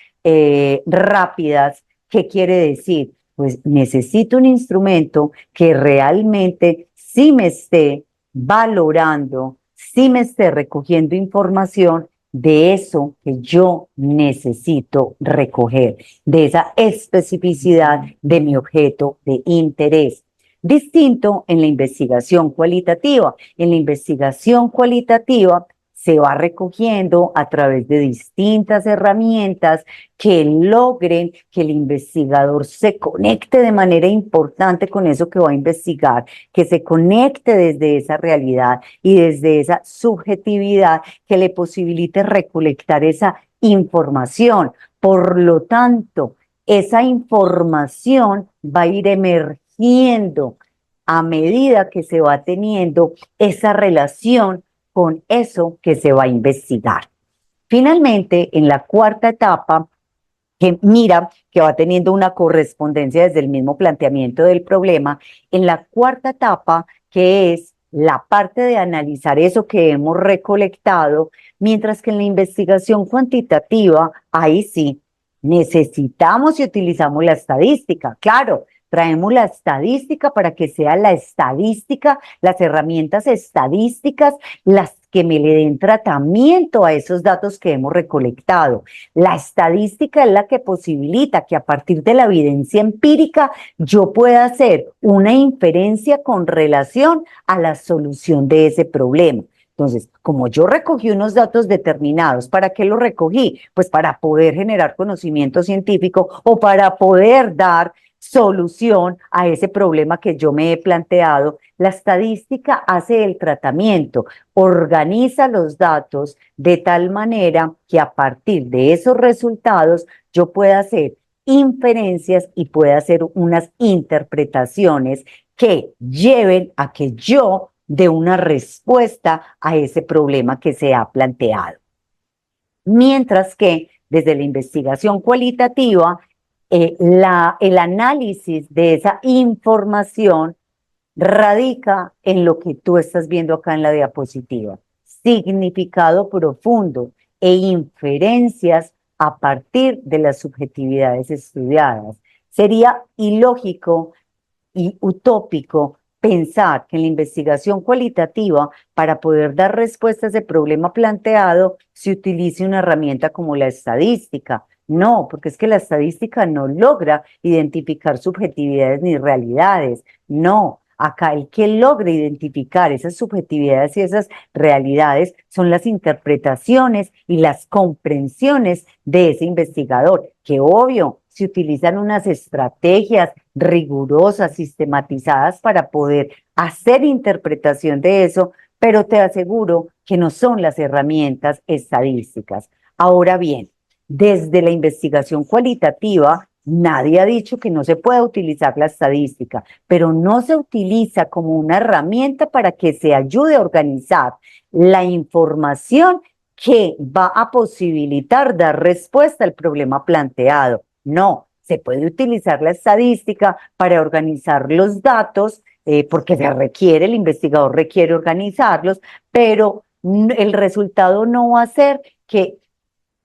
rápidas, ¿qué quiere decir? Pues necesito un instrumento que realmente sí me esté valorando, sí me esté recogiendo información de eso que yo necesito recoger, de esa especificidad de mi objeto de interés. Distinto en la investigación cualitativa. En la investigación cualitativa se va recogiendo a través de distintas herramientas que logren que el investigador se conecte de manera importante con eso que va a investigar, que se conecte desde esa realidad y desde esa subjetividad que le posibilite recolectar esa información. Por lo tanto, esa información va a ir emergiendo a medida que se va teniendo esa relación con eso que se va a investigar. Finalmente, en la cuarta etapa, que mira que va teniendo una correspondencia desde el mismo planteamiento del problema, en la cuarta etapa, que es la parte de analizar eso que hemos recolectado, mientras que en la investigación cuantitativa, ahí sí, necesitamos y utilizamos la estadística. Claro, traemos la estadística para que sea la estadística, las herramientas estadísticas, las que me le den tratamiento a esos datos que hemos recolectado. La estadística es la que posibilita que a partir de la evidencia empírica yo pueda hacer una inferencia con relación a la solución de ese problema. Entonces, como yo recogí unos datos determinados, ¿para qué los recogí? Pues para poder generar conocimiento científico o para poder dar solución a ese problema que yo me he planteado. La estadística hace el tratamiento, organiza los datos de tal manera que a partir de esos resultados yo pueda hacer inferencias y pueda hacer unas interpretaciones que lleven a que yo dé una respuesta a ese problema que se ha planteado. Mientras que desde la investigación cualitativa, el análisis de esa información radica en lo que tú estás viendo acá en la diapositiva: significado profundo e inferencias a partir de las subjetividades estudiadas. Sería ilógico y utópico pensar que en la investigación cualitativa, para poder dar respuestas de problema planteado, se utilice una herramienta como la estadística. No, porque es que la estadística no logra identificar subjetividades ni realidades. No, acá el que logra identificar esas subjetividades y esas realidades son las interpretaciones y las comprensiones de ese investigador, que obvio, se utilizan unas estrategias rigurosas, sistematizadas para poder hacer interpretación de eso, pero te aseguro que no son las herramientas estadísticas. Ahora bien, desde la investigación cualitativa, nadie ha dicho que no se pueda utilizar la estadística, pero no se utiliza como una herramienta para que se ayude a organizar la información que va a posibilitar dar respuesta al problema planteado. No, se puede utilizar la estadística para organizar los datos, porque se requiere, el investigador requiere organizarlos, pero el resultado no va a ser que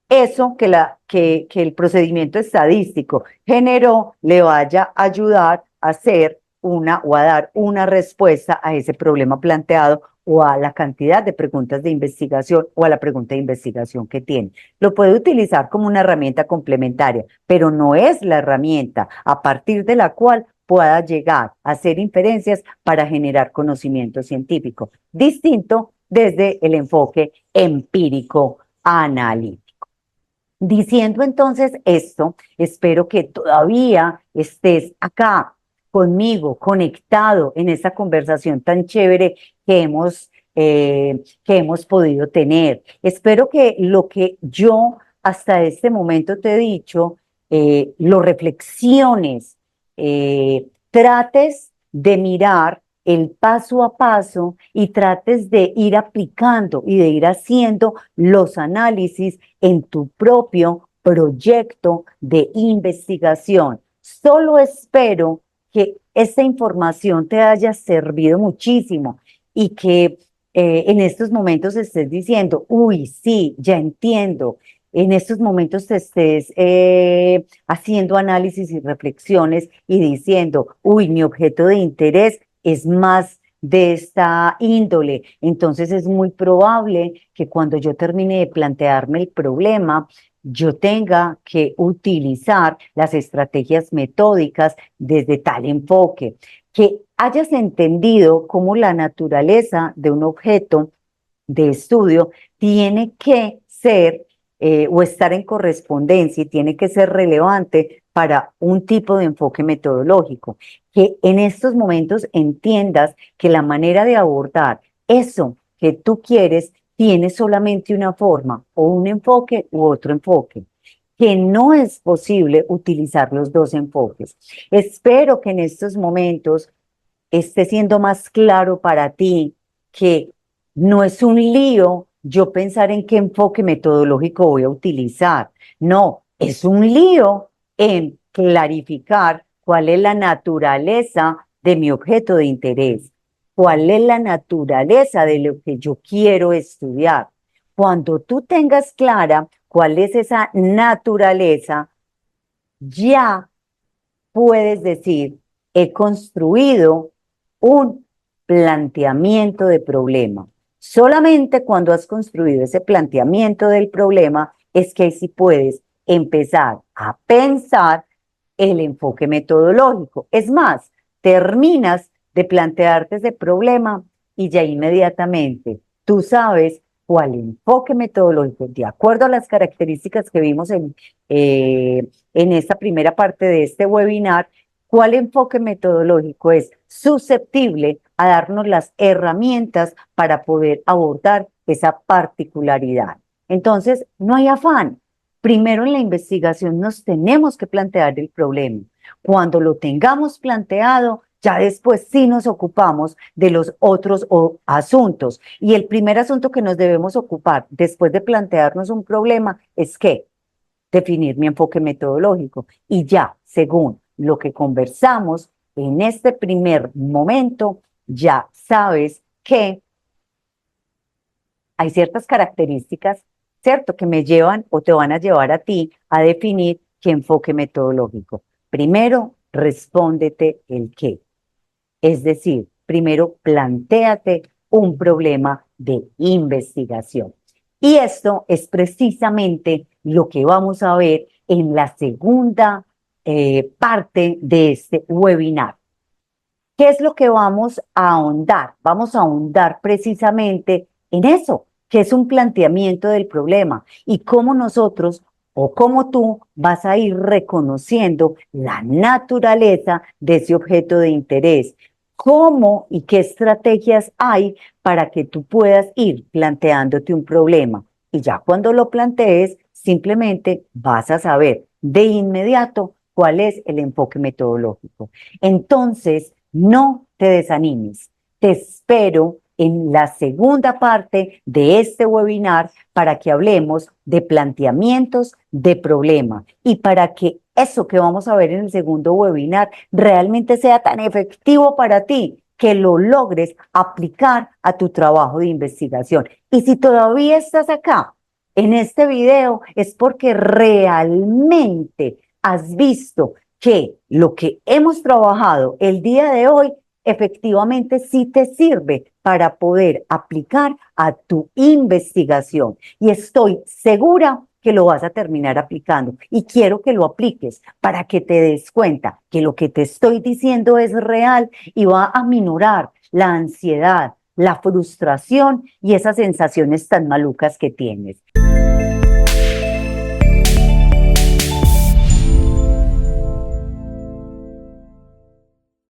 eso que el procedimiento estadístico generó le vaya a ayudar a hacer una o a dar una respuesta a ese problema planteado o a la cantidad de preguntas de investigación o a la pregunta de investigación que tiene. Lo puede utilizar como una herramienta complementaria, pero no es la herramienta a partir de la cual pueda llegar a hacer inferencias para generar conocimiento científico, distinto desde el enfoque empírico analítico. Diciendo entonces esto, espero que todavía estés acá conmigo, conectado en esta conversación tan chévere que hemos podido tener. Espero que lo que yo hasta este momento te he dicho, lo reflexiones, trates de mirar el paso a paso y trates de ir aplicando y de ir haciendo los análisis en tu propio proyecto de investigación. Solo espero que esta información te haya servido muchísimo y que en estos momentos estés diciendo, uy, sí, ya entiendo. En estos momentos te estés haciendo análisis y reflexiones y diciendo, uy, mi objeto de interés es más de esta índole. Entonces es muy probable que cuando yo termine de plantearme el problema, yo tenga que utilizar las estrategias metódicas desde tal enfoque, que hayas entendido cómo la naturaleza de un objeto de estudio tiene que ser o estar en correspondencia y tiene que ser relevante para un tipo de enfoque metodológico. Que en estos momentos entiendas que la manera de abordar eso que tú quieres tiene solamente una forma o un enfoque u otro enfoque, que no es posible utilizar los dos enfoques. Espero que en estos momentos esté siendo más claro para ti que no es un lío yo pensar en qué enfoque metodológico voy a utilizar. No, es un lío en clarificar cuál es la naturaleza de mi objeto de interés, cuál es la naturaleza de lo que yo quiero estudiar. Cuando tú tengas clara cuál es esa naturaleza, ya puedes decir, he construido un planteamiento de problema. Solamente cuando has construido ese planteamiento del problema es que ahí sí puedes empezar a pensar el enfoque metodológico. Es más, terminas de plantearte ese problema y ya inmediatamente tú sabes cuál enfoque metodológico, de acuerdo a las características que vimos en esta primera parte de este webinar, cuál enfoque metodológico es susceptible a darnos las herramientas para poder abordar esa particularidad. Entonces, no hay afán. Primero en la investigación nos tenemos que plantear el problema. Cuando lo tengamos planteado, ya después sí nos ocupamos de los otros asuntos. Y el primer asunto que nos debemos ocupar después de plantearnos un problema es que definir mi enfoque metodológico. Y ya, según lo que conversamos en este primer momento, ya sabes que hay ciertas características, ¿cierto?, que me llevan o te van a llevar a ti a definir qué enfoque metodológico. Primero, respóndete el qué. Es decir, primero plantéate un problema de investigación. Y esto es precisamente lo que vamos a ver en la segunda parte de este webinar. ¿Qué es lo que vamos a ahondar? Vamos a ahondar precisamente en eso, que es un planteamiento del problema y cómo nosotros o cómo tú vas a ir reconociendo la naturaleza de ese objeto de interés. ¿Cómo y qué estrategias hay para que tú puedas ir planteándote un problema? Y ya cuando lo plantees, simplemente vas a saber de inmediato cuál es el enfoque metodológico. Entonces, no te desanimes. Te espero en la segunda parte de este webinar para que hablemos de planteamientos de problema y para que eso que vamos a ver en el segundo webinar realmente sea tan efectivo para ti que lo logres aplicar a tu trabajo de investigación. Y si todavía estás acá en este video es porque realmente has visto que lo que hemos trabajado el día de hoy efectivamente sí te sirve para poder aplicar a tu investigación. Y estoy segura que lo vas a terminar aplicando y quiero que lo apliques para que te des cuenta que lo que te estoy diciendo es real y va a aminorar la ansiedad, la frustración y esas sensaciones tan malucas que tienes.